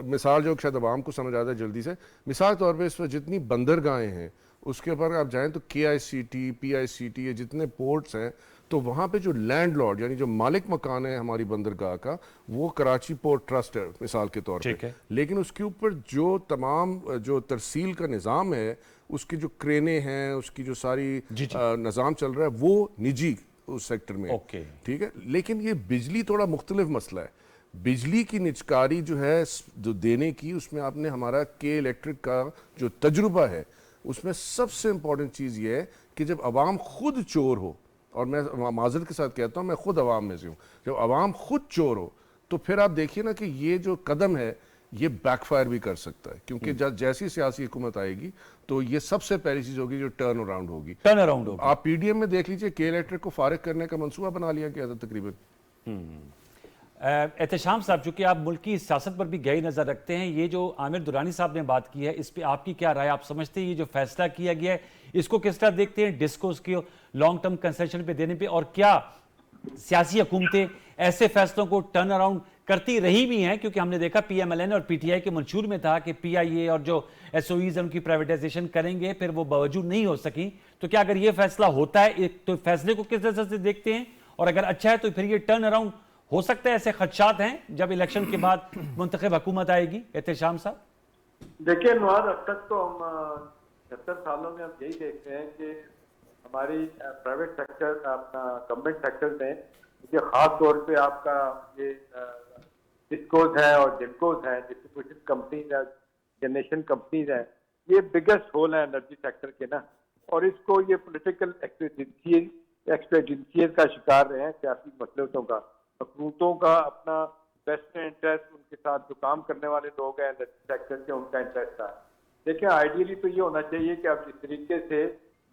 मिसाल जो शायद आवाम को समझ आता है जल्दी से, मिसाल तौर पे इस पर जितनी बंदरगाहें हैं उसके ऊपर आप जाएं तो KICT, PICT, ये जितने पोर्ट्स हैं तो वहाँ पे जो लैंडलॉर्ड यानी जो मालिक मकान है हमारी बंदरगाह का, वो कराची पोर्ट ट्रस्ट है मिसाल के तौर पे, लेकिन उसके ऊपर जो तमाम जो तरसील का निज़ाम है, उसकी जो क्रेनें हैं, उसकी जो सारी निज़ाम चल रहा है, वो निजी उस सेक्टर में, ठीक है। लेकिन ये बिजली थोड़ा मुख्तलिफ मसला है। बिजली की निचकारी जो है जो देने की, उसमें आपने हमारा के इलेक्ट्रिक का जो तजुर्बा है, उसमें सबसे इम्पॉर्टेंट चीज़ ये है कि जब अवाम खुद चोर हो, और मैं माजरत के साथ कहता हूँ, मैं खुद अवाम में से हूँ, जब अवाम खुद चोर हो तो फिर आप देखिए ना कि ये जो कदम है ये बैकफायर भी कर सकता है, क्योंकि जैसी सियासी हुकूमत आएगी तो ये सबसे पहली चीज़ होगी जो टर्न अराउंड होगी। आप पीडीएम में देख लीजिए, के इलेक्ट्रिक को फारिग करने का मंसूबा बना लिया गया था तकरीबन। एहतशाम साहब, चूंकि आप मुल्क की सियासत पर भी गहरी नज़र रखते हैं, ये जो आमिर दुरानी साहब ने बात की है, इस पे आपकी क्या राय? आप समझते हैं ये जो फैसला किया गया है, इसको किस तरह देखते हैं, डिस्कोस की लॉन्ग टर्म कंसेशन पे देने पे, और क्या सियासी हुकूमतें ऐसे फैसलों को टर्न अराउंड करती रही भी हैं? क्योंकि हमने देखा PMLN और PTI के मंशूर में था कि PIA और जो SOEs उनकी प्राइवेटाइजेशन करेंगे, फिर वो बावजूद नहीं हो सकी। तो क्या अगर ये फैसला होता है तो फैसले को किस तरह से देखते हैं, और अगर अच्छा है तो फिर ये टर्न अराउंड हो सकता है? ऐसे खदशात हैं जब इलेक्शन के बाद मुंतखब हुकूमत आएगी। एहतशाम साहब, देखिए नवाज, अब तक तो हम 70 सालों में हम यही देख रहे हैं कि हमारी प्राइवेट सेक्टर, अपना गवर्नमेंट सेक्टर में ये खास तौर पे आपका ये डिस्कोज है और जिनकोज है, डिस्ट्रीब्यूशन कंपनीज है, जनरेशन कंपनीज है, ये बिगेस्ट होल है एनर्जी सेक्टर के ना, और इसको ये पॉलिटिकल एक्सपेक्टेंसीज का शिकार रहे हैं, सियासी मसलतों का, हुकूमतों का अपना वेस्टर्न इंटरेस्ट, उनके साथ जो काम करने वाले लोग हैं एनर्जी सेक्टर के, उनका इंटरेस्ट है। देखिए आइडियली तो ये होना चाहिए कि आप जिस तरीके से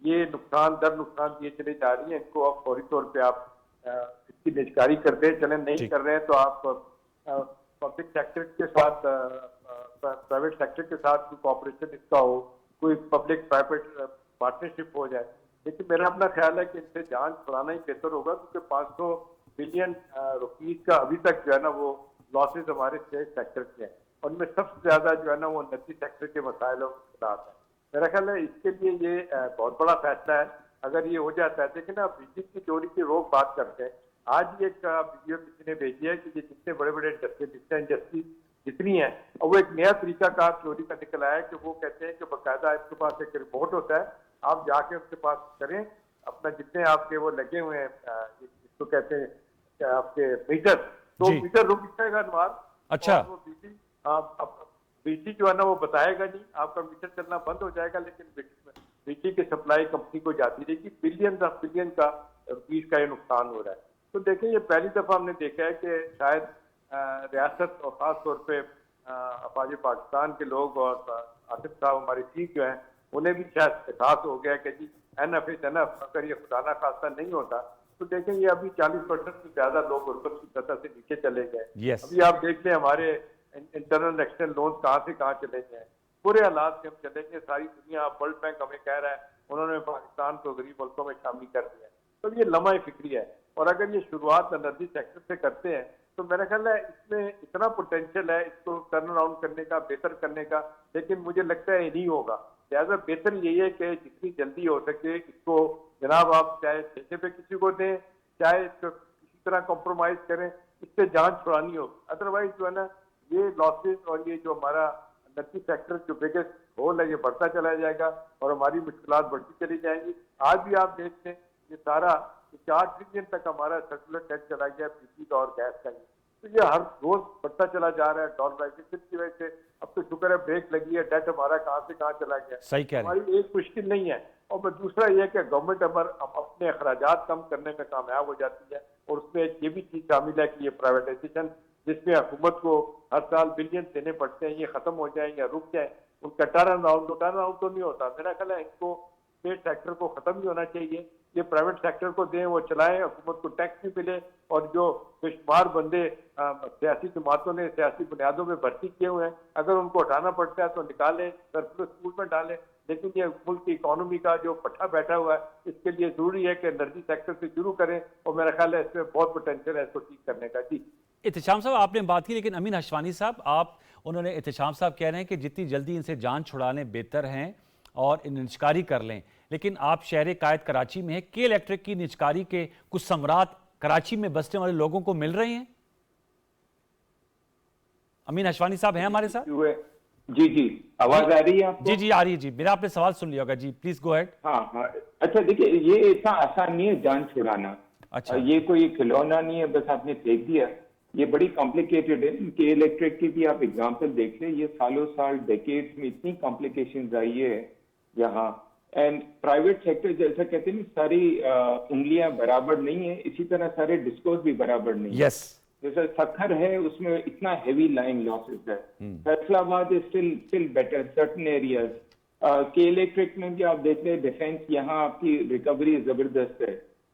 ये नुकसान दर नुकसान दिए चले जा रही है, इनको आप फौरी तौर पे आप इसकी निजकारी करते चले, नहीं कर रहे हैं तो आप पब्लिक सेक्टर के साथ, प्राइवेट सेक्टर के साथ कोई कॉपरेशन इसका हो, कोई पब्लिक प्राइवेट पार्टनरशिप हो जाए। लेकिन मेरा अपना ख्याल है कि इनसे जान छुड़ाना ही बेहतर होगा, क्योंकि 500 बिलियन रुपीस का अभी तक जो है ना वो लॉसेज हमारे स्टेट सेक्टर के हैं, और उनमें सबसे ज्यादा जो है ना वो एनर्जी सेक्टर के मसाइलों के साथ है। मेरा ख्याल है इसके लिए ये बहुत बड़ा फैसला है अगर ये हो जाता है। देखिए ना, बिजली की चोरी की रोक बात करते हैं, आज ये एक वीडियो किसी ने भेजी है कि ये जितने बड़े बड़े इंडस्ट्री जितनी है, और वो एक नया तरीका का चोरी का निकल आया है कि वो कहते हैं कि बाकायदा इसके पास एक रिमोट होता है, आप जाके उसके पास करें अपना, जितने आपके वो लगे हुए हैं इसको कहते हैं आपके मीटर, तो मीटर रुक जाएगा नवाज। अच्छा, बिजली जो है ना वो बताएगा नहीं, आपका मीटर चलना बंद हो जाएगा, लेकिन बिजली की सप्लाई कंपनी को जाती रहेगी। बिलियन का रुपीस का ये नुकसान हो रहा है। तो देखें, ये पहली दफा हमने देखा है कि शायद रियासत और खास तौर पे अफवाज पाकिस्तान के लोग और आसिफ साहब हमारे चीफ जो हैं, उन्हें भी शायद एहसास हो गया कि जी एनफ इज एनफ, अगर ये खुदा ना खास्ता नहीं होता तो देखें ये अभी 40% से ज्यादा लोग गुर्बत की सतह से नीचे चले गए। अभी आप देख लें हमारे इंटरनल एक्सटर्नल लोन कहाँ से कहाँ चले गए, पूरे हालात में हम चलेंगे। सारी दुनिया, वर्ल्ड बैंक हमें कह रहा है उन्होंने पाकिस्तान को गरीब मुल्कों में शामिल कर दिया। तो ये लम्हा फिक्री है, और अगर ये शुरुआत एनर्जी सेक्टर से करते हैं तो मेरा ख्याल है इसमें इतना पोटेंशियल है इसको टर्न अराउंड करने का, बेहतर करने का, लेकिन मुझे लगता है ये नहीं होगा। लिहाजा बेहतर यही है कि जितनी जल्दी हो सके इसको जनाब आप चाहे ठेके पे किसी को दें, चाहे इसको किसी तरह कॉम्प्रोमाइज करें, इससे जान छुड़ानी हो। अदरवाइज जो है ना ये लॉसेज और ये जो हमारा एनर्जी सेक्टर जो बिगेस्ट होल है ये बढ़ता चला जाएगा और हमारी मुश्किलात बढ़ती चली जाएंगी। आज भी आप देखते हैं ये सारा 4 ट्रिलियन तक हमारा सर्कुलर टैक्स चला गया बिजली का और गैस का, तो ये हर रोज बढ़ता चला जा रहा है डॉलराइजेशन की वजह से। अब तो शुक्र है ब्रेक लगी है, डेट हमारा कहाँ से कहाँ चला गया। सही कह रहे हैं। हमारी एक मुश्किल नहीं है, और दूसरा ये है कि गवर्नमेंट अपने अखराजात कम करने में कामयाब हो जाती है, और उसमें ये भी चीज शामिल है कि ये प्राइवेटाइजेशन जिसमें हुकूमत को हर साल बिलियन देने पड़ते हैं, ये खत्म हो जाए या रुक जाए, उनका टर्न अराउंड तो नहीं होता। मेरा ख्याल है इनको स्टेट सेक्टर को खत्म नहीं होना चाहिए, ये प्राइवेट सेक्टर को दें, वो चलाएं, हुकूमत को टैक्स भी मिले, और जो बेशुमार बंदे सियासी जमातों ने सियासी बुनियादों में भर्ती किए हुए हैं अगर उनको हटाना पड़ता है तो निकालें, सरप्लस स्कूल में डालें। लेकिन ये मुल्क की इकोनॉमी का जो पट्टा बैठा हुआ है इसके लिए जरूरी है कि एनर्जी सेक्टर से शुरू करें, और मेरा ख्याल है इसमें बहुत पोटेंशियल है इसको ठीक करने का। जी एहतशाम साहब, आपने बात की, लेकिन अमीन हशवानी साहब एहतशाम साहब कह रहे हैं कि जितनी जल्दी इनसे जान छुड़ा लें बेहतर हैं और निष्कारी कर लें। लेकिन आप शहर कायद कराची में है, के इलेक्ट्रिक की निजकारी के कुछ समरात कराची में बसने वाले लोगों को मिल रहे हैं? अमीन हशवानी साहब हैं हमारे साथ? जी जी, आवाज आ रही है आपको? जी जी आ रही है जी, मेरा आपने सवाल सुन लिया होगा जी, प्लीज गो अहेड। हाँ हाँ, अच्छा देखिए, ये इतना आसान नहीं है जान छुड़ाना। अच्छा, ये कोई खिलौना नहीं है बस आपने फेंक दिया, ये बड़ी कॉम्प्लिकेटेड है। के इलेक्ट्रिक की भी आप एग्जांपल देख लें, ये सालों साल डेकेड्स में इतनी कॉम्प्लिकेशंस आई है यहाँ। एंड प्राइवेट सेक्टर जैसा कहते हैं सारी उंगलियां बराबर नहीं है, इसी तरह सारे डिस्कोर्स भी बराबर नहीं है। यस, जैसे सखर है उसमें इतना हेवी लाइन लॉसेस है, Faisalabad is still better certain areas. के इलेक्ट्रिक में भी आप देख लें डिफेंस, यहाँ आपकी रिकवरी जबरदस्त है,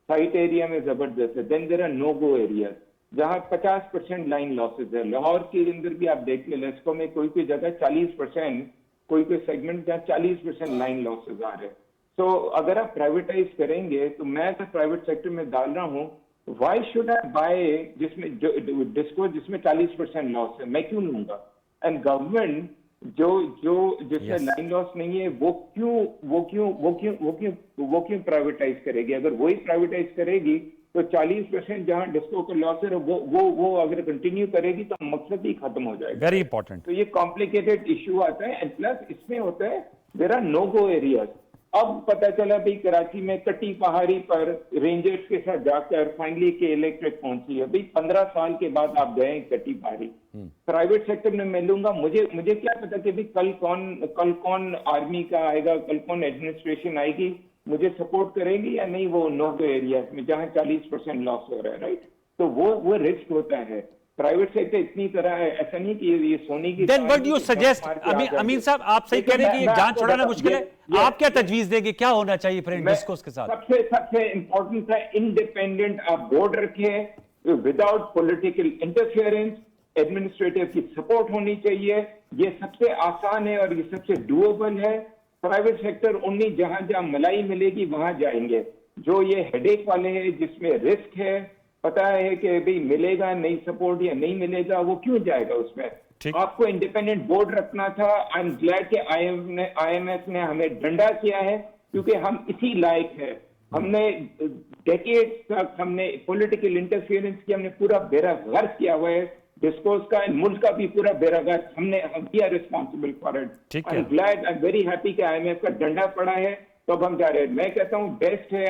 साइट एरिया में जबरदस्त है। Then there are no go areas जहाँ 50% लाइन लॉसेज है। लाहौर के अंदर भी आप देख लें, लेस्को में कोई कोई जगह 40%, कोई कोई सेगमेंट जहाँ 40% लाइन लॉसेज आ रहे हैं। तो अगर आप प्राइवेटाइज करेंगे, तो मैं तो प्राइवेट सेक्टर में डाल रहा हूँ, वाई शुड आई बाय जिसमें डिस्को जिसमें 40% लॉस है, मैं क्यों लूंगा? एंड गवर्नमेंट जिसमें लाइन लॉस नहीं है वो क्यों प्राइवेटाइज करेगी? अगर वही प्राइवेटाइज करेगी तो 40% जहां डिस्को का लॉस है वो अगर कंटिन्यू करेगी तो मकसद ही खत्म हो जाएगा। Very important. तो ये कॉम्प्लिकेटेड इश्यू आता है। एंड प्लस इसमें होता है there are no go areas. अब पता चला भाई कराची में कटी पहाड़ी पर रेंजर्स के साथ जाकर फाइनली के इलेक्ट्रिक पहुंची है। भाई 15 साल के बाद आप गए कटी पहाड़ी, प्राइवेट सेक्टर में मैं लूंगा, मुझे क्या पता कि भाई कल कौन आर्मी का आएगा, कल कौन एडमिनिस्ट्रेशन आएगी, मुझे सपोर्ट करेंगी या नहीं वो नो गो एरियाज में जहां 40% लॉस हो रहा है, राइट? तो वो रिस्क होता है। प्राइवेट सेक्टर इतनी तरह है, ऐसा नहीं कि ये सोने की। Then what do you suggest? अमीन साहब, आप सही कह रहे हैं कि ये जान छुड़ाना मुश्किल है, आप क्या तजवीज देंगे, क्या होना चाहिए फ्रेंड डिस्कोर्स के साथ? सबसे इंपॉर्टेंट है इंडिपेंडेंट आप बोर्ड रखें विदाउट पॉलिटिकल इंटरफेरेंस, एडमिनिस्ट्रेटिव की सपोर्ट होनी चाहिए। ये सबसे आसान है और ये सबसे डूएबल है। प्राइवेट सेक्टर उन्हीं जहां मलाई मिलेगी वहां जाएंगे। जो ये हेडेक वाले हैं जिसमें रिस्क है, पता है कि भाई मिलेगा नहीं सपोर्ट या नहीं मिलेगा, वो क्यों जाएगा उसमें? आपको इंडिपेंडेंट बोर्ड रखना था। आई एम ग्लैड कि IMF ने हमें डंडा किया है, क्योंकि हम इसी लायक है। हमने डेकेड्स तक हमने पॉलिटिकल इंटरफेरेंस की, हमने पूरा बेड़ा गर्क किया हुआ है डिस्कोर्स का, मुल्क का भी पूरा बेड़ा गर्क हम we are responsible for it. I am glad, I am very happy कि IMF का डंडा पड़ा है, तो अब हम जा रहे हैं। मैं कहता हूँ बेस्ट है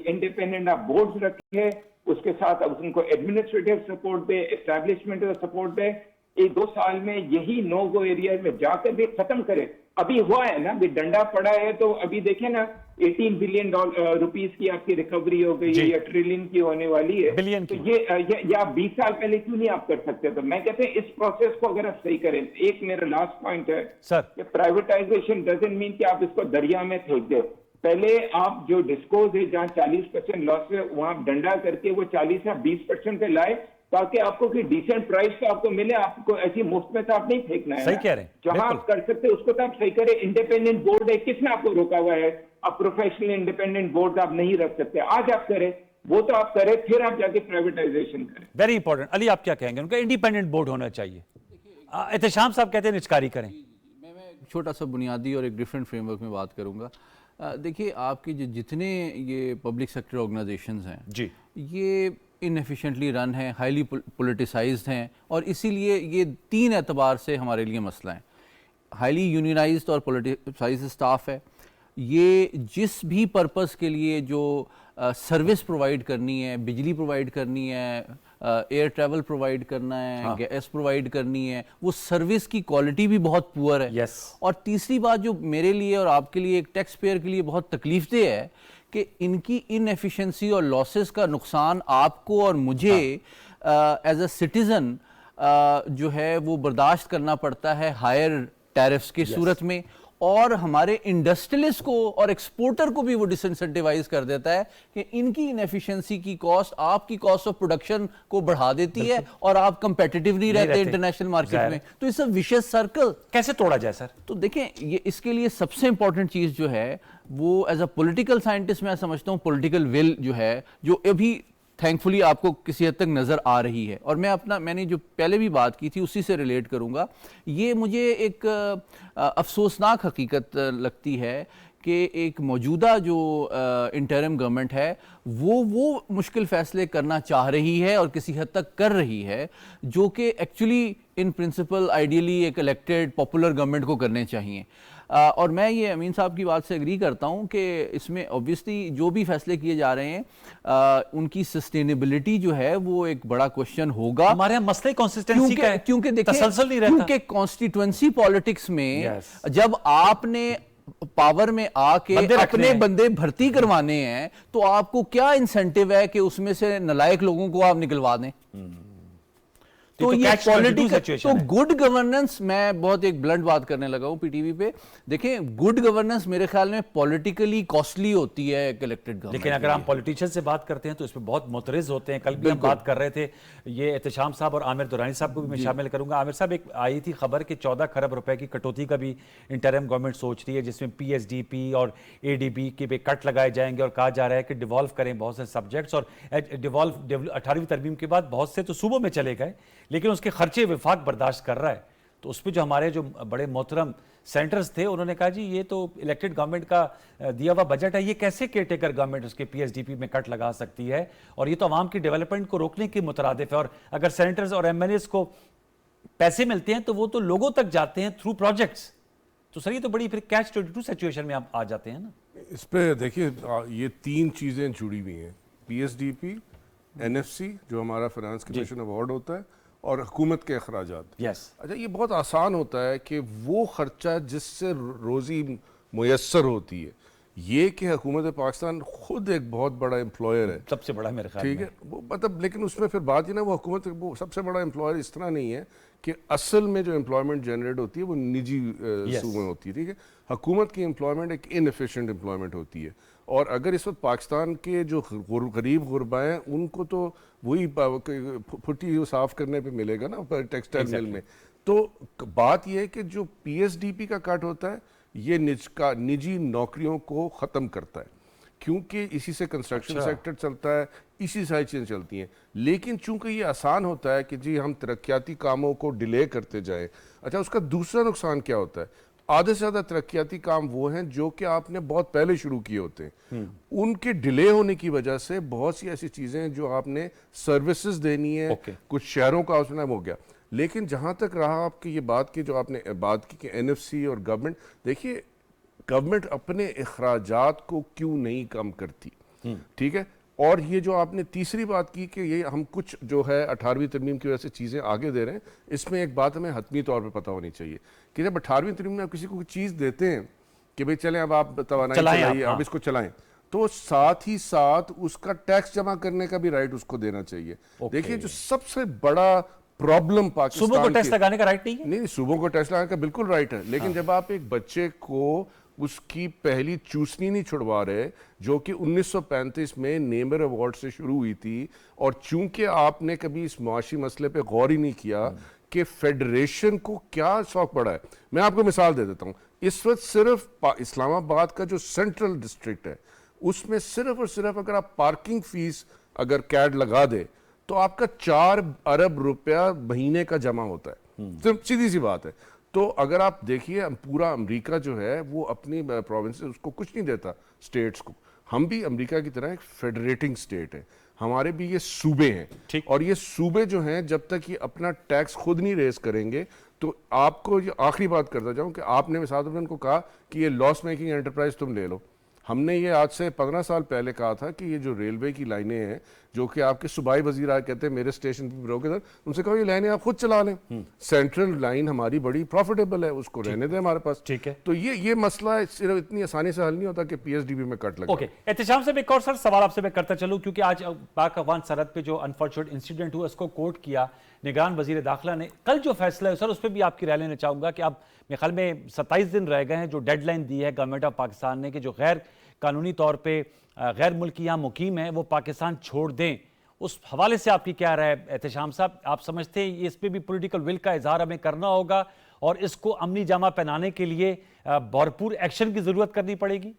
इंडिपेंडेंट आप बोर्ड रखे, उसके साथ अब उनको एडमिनिस्ट्रेटिव सपोर्ट दे, एस्टैब्लिशमेंट का सपोर्ट दे। 1-2 साल में यही नो गो एरिया में जाकर भी खत्म करे। अभी हुआ है ना, भी डंडा पड़ा है, तो अभी देखे ना 18 बिलियन रुपीस की आपकी रिकवरी हो गई है या ट्रिलियन की होने वाली है। बिलियन तो ये आप 20 साल पहले क्यों नहीं आप कर सकते? तो मैं कहते हैं इस प्रोसेस को अगर आप सही करें। एक मेरा लास्ट पॉइंट है सर, प्राइवेटाइजेशन डजंट मीन कि आप इसको दरिया में फेंक दो। पहले आप जो डिस्कोज है जहां 40% लॉस है, वहां डंडा करके वो 40 या 20% पे लाए, ताकि आपको कोई डिसेंट प्राइस तो आपको मिले। आपको ऐसी मुफ्त में तो आप नहीं फेंकना है। सही कह रहे हैं, जहां आप कर सकते उसको तो आप सही करें। इंडिपेंडेंट बोर्ड है, किसने आपको रोका हुआ है? आप प्रोफेशनल इंडिपेंडेंट बोर्ड आप नहीं रख सकते, आज आप करें, वो तो आप करें, फिर आप जाके प्राइवेटाइजेशन करें। Very important. अली आप क्या कहेंगे? उनका इंडिपेंडेंट बोर्ड होना चाहिए। एहतशाम साहब कहते हैं निजकारी करें। मैं छोटा सा बुनियादी और एक डिफरेंट फ्रेमवर्क में बात करूंगा। देखिए, आपके जितने ये पब्लिक सेक्टर ऑर्गेनाइजेशंस हैं जी, ये इनएफिशिएंटली रन हैं, हाईली पॉलिटिसाइज्ड हैं, और इसीलिए ये 3 एतबार से हमारे लिए मसला है। हाईली यूनियनाइज्ड और पॉलिटिसाइज्ड स्टाफ है। ये जिस भी पर्पस के लिए जो सर्विस प्रोवाइड करनी है, बिजली प्रोवाइड करनी है, एयर ट्रैवल प्रोवाइड करना है, गैस प्रोवाइड करनी है, वो सर्विस की क्वालिटी भी बहुत पुअर है। और तीसरी बात जो मेरे लिए और आपके लिए एक टैक्स पेयर के लिए बहुत तकलीफदेह है कि इनकी इनएफिशिएंसी और लॉसेस का नुकसान आपको और मुझे एज अ सिटीज़न जो है वो बर्दाश्त करना पड़ता है हायर टैरिफ्स की सूरत में, और हमारे इंडस्ट्रियलिस्ट को और एक्सपोर्टर को भी वो डिसइंसेंटिवाइज कर देता है कि इनकी इनएफिशिएंसी की कॉस्ट आपकी कॉस्ट ऑफ प्रोडक्शन को बढ़ा देती है और आप कंपेटिटिव नहीं रहते इंटरनेशनल मार्केट में। तो इट्स अ विशियस सर्कल। कैसे तोड़ा जाए सर? तो देखें, ये इसके लिए सबसे इंपॉर्टेंट चीज जो है वो एज अ पॉलिटिकल साइंटिस्ट मैं समझता हूँ पॉलिटिकल विल जो है, जो अभी थैंकफुली आपको किसी हद तक नज़र आ रही है। और मैंने जो पहले भी बात की थी उसी से रिलेट करूंगा। ये मुझे एक अफसोसनाक हकीकत लगती है कि एक मौजूदा जो इंटरिम गवर्नमेंट है वो मुश्किल फ़ैसले करना चाह रही है और किसी हद तक कर रही है, जो कि एक्चुअली इन प्रिंसिपल आइडियली एक इलेक्टेड पॉपुलर गवर्नमेंट को करने चाहिए। और मैं ये अमीन साहब की बात से एग्री करता हूँ कि इसमें ऑब्वियसली जो भी फैसले किए जा रहे हैं उनकी सस्टेनेबिलिटी जो है वो एक बड़ा क्वेश्चन होगा। हमारे यहाँ मसले कंसिस्टेंसी का है, क्योंकि देखिए, तसलसल नहीं रहता। क्योंकि कॉन्स्टिट्यूएंसी पॉलिटिक्स में जब आपने पावर में आके अपने बंदे भर्ती करवाने हैं तो आपको क्या इंसेंटिव है कि उसमें से नालायक लोगों को आप निकलवा दें? तो ये पॉलिटिकल, तो गुड गवर्नेंस, मैं बहुत एक ब्लंट बात करने लगा हूं पीटीवी पे, देखें गुड गवर्नेंस मेरे ख्याल में पॉलिटिकली कॉस्टली होती है एक इलेक्टेड गवर्नमेंट। लेकिन अगर हम पॉलिटिशियन से बात करते हैं तो इसमें बहुत मुतरिज होते हैं। कल भी हम बात कर रहे थे, ये एहतशाम साहब और आमिर दुरानी साहब को भी मैं शामिल करूंगा। आमिर साहब, एक आई थी खबर कि 14 खरब रुपए की कटौती का भी इंटरिम गवर्नमेंट सोच रही है, जिसमें पीएसडीपी और एडीबी के पे कट लगाए जाएंगे और कहा जा रहा है कि डिवॉल्व करें बहुत से सब्जेक्ट्स। और डिवॉल्व 18वीं तरमीम के बाद बहुत से तो सूबों में चले गए, लेकिन उसके खर्चे विफाक बर्दाश्त कर रहा है। तो उस पर जो हमारे जो बड़े मोहतरम सेंटर्स थे उन्होंने कहा जी ये तो इलेक्टेड गवर्नमेंट का दिया हुआ बजट है, ये कैसे केयरटेकर गवर्नमेंट उसके पीएसडीपी में कट लगा सकती है, और ये तो आवाम की डेवलपमेंट को रोकने के मुतरादिफ है। और अगर सेनेटर्स और एमएलएस को पैसे मिलते हैं तो वो तो लोगों तक जाते हैं थ्रू प्रोजेक्ट्स। तो सर ये तो बड़ी फिर कैच 22 सिचुएशन में आप आ जाते हैं ना। इस पे देखिए, ये 3 चीज़ें जुड़ी हुई हैं, पीएसडीपी, एनएफसी जो हमारा फाइनेंस कमीशन अवार्ड होता है, और हुकूमत के अखराजात। अच्छा, ये बहुत आसान होता है कि वो खर्चा जिससे रोज़ी मुयस्सर होती है, ये कि हुकूमत पाकिस्तान खुद एक बहुत बड़ा एम्प्लॉयर है, सबसे बड़ा मेरे ख्याल, ठीक है वो मतलब, लेकिन उसमें फिर बात ये ना, वो हुकूमत वो सबसे बड़ा एम्प्लॉयर इस तरह नहीं है कि असल में जो एम्प्लॉयमेंट जनरेट होती है वो निजी सूबों में होती है, ठीक है। हुकूमत की एम्प्लॉयमेंट एक इनएफिशिएंट एम्प्लॉयमेंट होती है, और अगर इस वक्त पाकिस्तान के जो गरीब गुरबा हैं उनको तो वही फुट्टी साफ करने पे मिलेगा ना टेक्सटाइल मिल में। तो बात यह है कि जो पीएसडीपी का कट होता है ये निजी नौकरियों को ख़त्म करता है, क्योंकि इसी से कंस्ट्रक्शन सेक्टर चलता है, इसी सारी चीज़ें चलती हैं। लेकिन चूंकि ये आसान होता है कि जी हम तरक्याती कामों को डिले करते जाएं। अच्छा, उसका दूसरा नुकसान क्या होता है, आधे से ज़्यादा तरक्याती काम वो हैं जो कि आपने बहुत पहले शुरू किए होते हैं, उनके डिले होने की वजह से बहुत सी ऐसी चीज़ें जो आपने सर्विसेज देनी है, कुछ शहरों का उसमें हो गया। लेकिन जहाँ तक रहा आपकी ये बात की, जो आपने बात की कि एनएफसी और गवर्नमेंट, देखिए गवर्नमेंट अपने अखराजात को क्यों नहीं कम करती, ठीक है। और ये जो आपने तीसरी बात की कि ये हम कुछ जो है 18वीं तरमीम की वजह से चीज़ें आगे दे रहे हैं, इसमें एक बात हमें हतमी तौर पे पता होनी चाहिए कि जब 18वीं तरमीम में आप किसी को कोई चीज़ देते हैं कि भाई चलें अब आप तवानाई चलाइए, आप इसको चलाएं, तो साथ ही साथ उसका टैक्स जमा करने का भी राइट उसको देना चाहिए। देखिए, जो सबसे बड़ा प्रॉब्लम पाकिस्तान, सूबों को टैक्स लगाने का राइट नहीं है? नहीं, सूबों को टैक्स लगाने का बिल्कुल राइट है, लेकिन जब आप एक बच्चे को उसकी पहली चूसनी नहीं छुड़वा रहे, जो कि 1935 में नेमर अवार्ड से शुरू हुई थी, और चूंकि आपने कभी इस मुआशी मसले पे गौर ही नहीं किया कि फेडरेशन को क्या शौक पड़ा है। मैं आपको मिसाल दे देता हूँ, इस वक्त सिर्फ इस्लामाबाद का जो सेंट्रल डिस्ट्रिक्ट है उसमें सिर्फ और सिर्फ अगर आप पार्किंग फीस अगर कैड लगा दे तो आपका 4 अरब रुपया महीने का जमा होता है, सिर्फ सीधी सी बात है। तो अगर आप देखिए, पूरा अमेरिका जो है वो अपनी प्रोविंस उसको कुछ नहीं देता स्टेट्स को, हम भी अमेरिका की तरह एक फेडरेटिंग स्टेट है, हमारे भी ये सूबे हैं, और ये सूबे जो हैं जब तक ये अपना टैक्स खुद नहीं रेस करेंगे, तो आपको ये आखिरी बात करता जाऊं कि आपने मिसाल को कहा कि ये लॉस मेकिंग एंटरप्राइज तुम ले लो, हमने ये आज से 15 साल पहले कहा था कि ये जो रेलवे की लाइनें हैं, जो कि आपके सूबाई वजीर आके कहते हैं मेरे स्टेशन पर रोके सर, उनसे कहो ये लाइनें आप खुद चला लें, सेंट्रल लाइन हमारी बड़ी प्रॉफिटेबल है, उसको रहने दें हमारे पास, ठीक है। तो ये मसला सिर्फ इतनी आसानी से हल नहीं होता कि पीएसडीबी में कट लगे। ओके, एहतशाम साहब एक और सर सवाल आपसे मैं करता चलूं, क्योंकि आज पाक अफगान सरहद पे जो अनफॉर्चुनेट इंसिडेंट हुआ उसको कोट किया निगरान वजीर दाखिला ने। कल जो फैसला है सर उस पर भी आपकी राय लेना चाहूंगा कि अब मेरे ख्याल में 27 दिन रह गए हैं जो डेडलाइन दी है गवर्नमेंट ऑफ पाकिस्तान ने कि जो गैर कानूनी तौर पे गैर मुल्की यहाँ मुकीम है वो पाकिस्तान छोड़ दें। उस हवाले से आपकी क्या राय है एहतशाम साहब? आप समझते हैं इस पर भी पॉलिटिकल विल का इजहार हमें करना होगा और इसको अमली जामा पहनाने के लिए भरपूर एक्शन की जरूरत करनी पड़ेगी?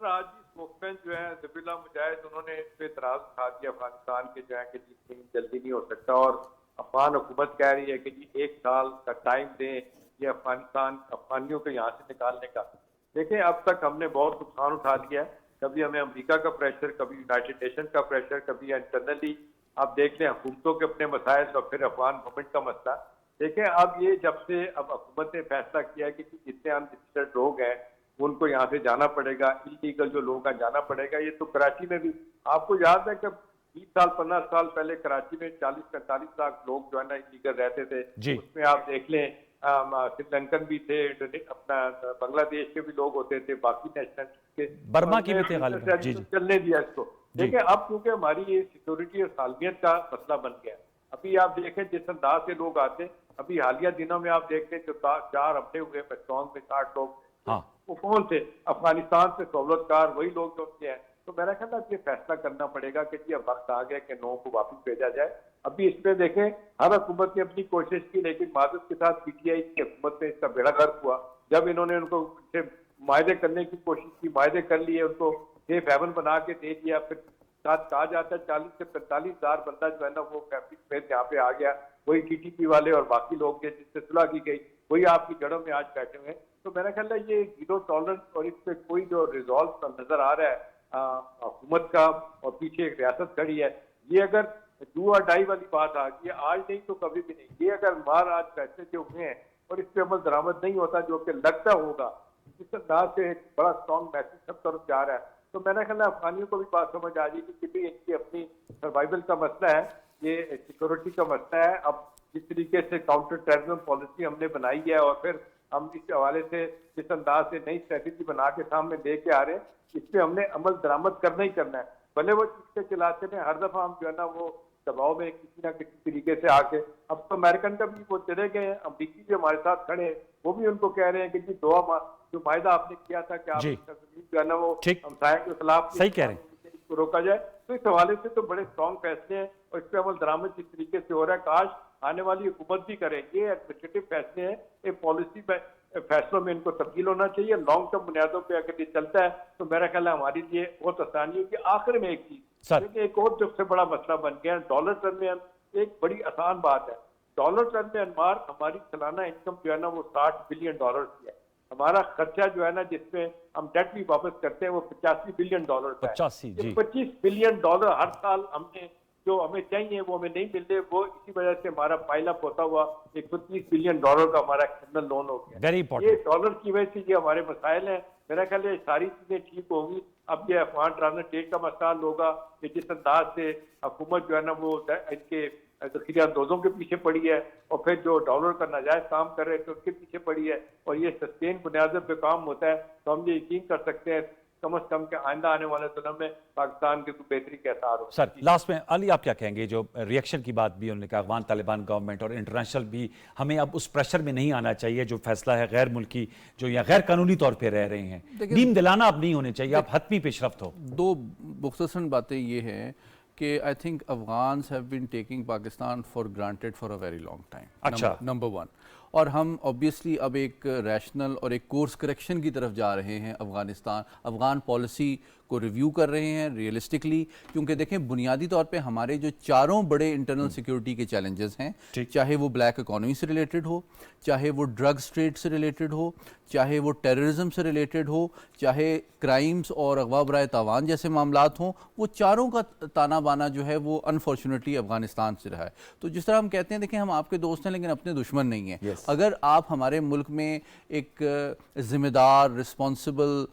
आज स्पोक्समैन जो है जबीला मुजाहिद, उन्होंने इस पे इतराज उठा दिया अफगानिस्तान के जो है कि जी जल्दी नहीं हो सकता, और अफगान हुकूमत कह रही है कि जी 1 साल का टाइम दें ये अफगानिस्तान अफगानियों को यहाँ से निकालने का। देखिए अब तक हमने बहुत नुकसान उठा लिया है, कभी हमें अमेरिका का प्रेशर, कभी यूनाइटेड नेशन का प्रेशर, कभी इंटरनली आप देख लें हुकूमतों के अपने मसाइल और फिर अफगान गवर्नमेंट का मसला। देखिए अब ये जब से अब हुकूमत ने फैसला किया है कि जितने अनरजिस्टर्ड लोग हैं उनको यहाँ से जाना पड़ेगा, इलीगल जो लोग हैं जाना पड़ेगा। ये तो कराची में भी आपको याद है कि 20 साल 15 साल पहले कराची में 40-45 लाख लोग जो है ना इलीगल रहते थे। उसमें आप देख लें श्रीलंकन भी थे, अपना बांग्लादेश के भी लोग होते थे, बाकी नेशनल के, बर्मा की भी थे गालिबन। जी जी चलने दिया इसको। देखिए अब क्योंकि हमारी ये सिक्योरिटी और सालमियत का मसला बन गया, अभी आप देखें जिस अंदाज से लोग आते, अभी हालिया दिनों में आप देखते हैं जो 4 हमले हुए पेट्रोल में 60 लोग, वो कौन थे? अफगानिस्तान से सहूलतकार वही लोग जो होते हैं। तो मेरा ख्याल है ये फैसला करना पड़ेगा कि जी अब वक्त आ गया कि लोगों को वापस भेजा जाए। अभी इस पे देखें हर हुकूमत ने अपनी कोशिश की, लेकिन माजूद के साथ पीटीआई की हुकूमत में इसका बेड़ा गर्क हुआ जब इन्होंने उनको मायदे करने की कोशिश की, मायदे कर लिए, उनको सेफ हेवन बना के दे दिया। फिर साथ कहा जाता है 40 से 45 हजार बंदा जो है ना वो फैमिली समेत यहाँ पे आ गया, वही टीटीपी वाले और बाकी लोग जिससे सुलह की गई वही आपकी जड़ों में आज बैठे हुए हैं। तो मेरा ख्याल है ये जीरो टॉलरेंस और इस पे कोई जो रिजॉल्व नजर आ रहा है हुकूमत का और पीछे एक रियासत खड़ी है, ये अगर डू और डाई वाली बात आ गई है, आज नहीं तो कभी भी नहीं। ये अगर मार आज फैसले जो हुए हैं और इस पे अमल दरामद नहीं होता जो कि लगता होगा, जिस अंदाज से एक बड़ा स्ट्रॉन्ग मैसेज सब तरफ जा रहा है, तो मेरा ख्याल है अफगानियों को भी बात समझ आ जाएगी कि भी इनकी अपनी सर्वाइवल का मसला है, ये सिक्योरिटी का मसला है। अब जिस तरीके से काउंटर टेररिज्म पॉलिसी हमने बनाई है और फिर हम इस हवाले से जिस अंदाज से नई स्ट्रेटेजी बना के सामने लेके आ रहे हैं, इस पे हमने अमल दरामद करना ही करना है। भले वो चीजें चलाते हैं, हर दफा हम जो है ना वो दबाव में किसी ना किसी तरीके से आके, अब तो अमेरिकन का भी वो चले गए हैं, अमरीकी भी हमारे साथ खड़े हैं, वो भी उनको कह रहे हैं कि जी जो मायदा आपने किया था कि आप जो है ना वो हमसाया के खिलाफ सही कह रहे हैं इसको रोका जाए। तो इस हवाले से तो बड़े स्ट्रॉन्ग फैसले हैं और इस पे अमल दरामद जिस तरीके से हो रहा है, काश आने वाली हुकूमत भी करे। ये एडमिनिस्ट्रेटिव फैसले हैं, एक पॉलिसी फैसलों में इनको तब्दील होना चाहिए। लॉन्ग टर्म बुनियादों पे अगर ये चलता है तो मेरा ख्याल है हमारे लिए बहुत आसानी होगी। आखिर में एक चीज, एक और सबसे बड़ा मसला बन गया डॉलर टर्म में, एक बड़ी आसान बात है, डॉलर टर्म में अनमार हमारी सालाना इनकम जो है ना वो $60 बिलियन की है। हमारा खर्चा जो है ना जिसमें हम डेट भी वापस करते हैं वो $85 बिलियन का है। 25 बिलियन हर साल हमने जो हमें चाहिए वो हमें नहीं मिलते, वो इसी वजह से हमारा पाइल अप होता हुआ 130 बिलियन का हमारा एक्सटर्नल लोन हो गया। ये डॉलर की वजह से ये हमारे मसाइल हैं। मेरा ख्याल है सारी चीजें ठीक होंगी। अब ये अफगान ट्रांजिट डेट का मसला होगा कि जिस अंदाज से हुकूमत जो है ना वो इनके दखिलिया अंदोजों के पीछे पड़ी है और फिर जो डॉलर का नाजायज काम कर रहे थे उसके पीछे पड़ी है, और ये सस्टेन बुनियादों पे काम होता है, तो हम ये यकीन कर सकते हैं कम से कम के आइंदा आने वाले दिनों में पाकिस्तान की बेहतरी के आसार हो। सर लास्ट में अली आप क्या कहेंगे, जो रिएक्शन की बात भी उन्होंने कहा, अफगान तालिबान गवर्नमेंट और इंटरनेशनल भी हमें अब उस प्रेशर में नहीं आना चाहिए जो फैसला है गैर मुल्की जो या गैर कानूनी तौर पर रह रहे हैं, नीम दिलाना अब नहीं होने चाहिए, अब हतमी पेशरफ्त हो। दो मुख्तसरन बातें ये हैं कि I think Afghans have been taking Pakistan for granted for a very long time. अच्छा, नंबर 1, और हम ऑब्वियसली अब एक रैशनल और एक कोर्स करेक्शन की तरफ जा रहे हैं। अफगान पॉलिसी को रिव्यू कर रहे हैं रियलिस्टिकली, क्योंकि देखें बुनियादी तौर पे हमारे जो चारों बड़े इंटरनल सिक्योरिटी के चैलेंजेस हैं, चाहे वो ब्लैक इकोनॉमी से रिलेटेड हो, चाहे वो ड्रग्स ट्रेड से रिलेटेड हो, चाहे वो टेररिज्म से रिलेटेड हो, चाहे क्राइम्स और अगवा बराए तावान जैसे मामलात हों, वो चारों का ताना बाना जो है वो अनफॉर्चुनेटली अफगानिस्तान से रहा है। तो जिस तरह हम कहते हैं देखें हम आपके दोस्त हैं लेकिन अपने दुश्मन नहीं हैं। अगर आप हमारे मुल्क में एक जिम्मेदार रिस्पॉन्सिबल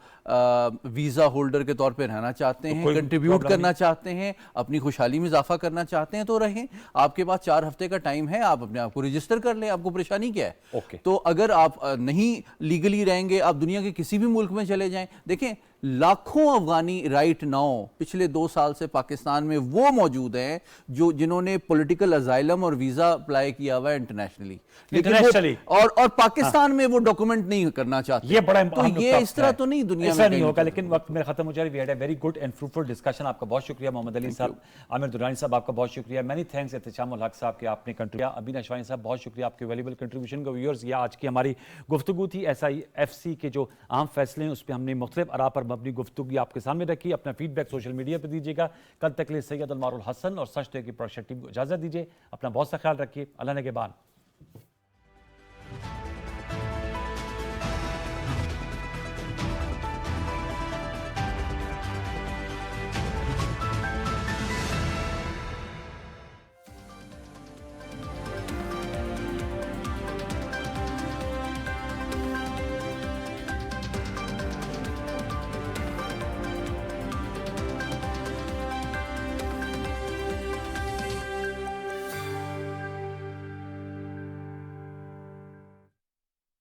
वीज़ा होल्डर के तौर पे रहना चाहते हैं, कंट्रीब्यूट करना चाहते हैं, अपनी खुशहाली में इजाफा करना चाहते हैं, तो रहें। आपके पास 4 हफ्ते का टाइम है, आप अपने आप को रजिस्टर कर लें, आपको परेशानी क्या है। तो अगर आप नहीं लीगली रहेंगे, आप दुनिया के किसी भी मुल्क में चले जाएं, देखें लाखों अफगानी राइट नाउ पिछले 2 साल से पाकिस्तान में वो मौजूद हैं जो जिन्होंने पॉलिटिकल अजाइलम और वीजा अप्लाई किया हुआ है इंटरनेशनली, और पाकिस्तान में वो डॉक्यूमेंट नहीं करना चाहते। ये बड़ा तो ये इस तरह तो नहीं दुनिया में नहीं होगा। लेकिन वक्त मेरा खत्म हो जाए। We had a very good and fruitful discussion. आपका बहुत शुक्रिया मोहम्मद अली साहब, आमिर दुरानी साहब आपका बहुत शुक्रिया, मैनी थैंक्स एहतिशामुल हक साहब के आपने कंट्रीब्यूट, अबीन अशवानी साहब बहुत शुक्रिया आपके वैल्यूएबल कंट्रीब्यूशन का। व्यूअर्स ये आज की हमारी गुफ्तगू थी SIFC के जो अहम फैसले हैं उस पर हमने मुख्तलिफ आरा पर मबनी गुफ्तगू आपके सामने रखी। अपना फीडबैक सोशल मीडिया पर दीजिएगा। कल तक के लिए सैयद अनवारुल हसन और सच तो की प्रोडक्शन टीम को इजाजत दीजिए। अपना बहुत सा ख्याल रखिए। अल्लाह ने के बाद।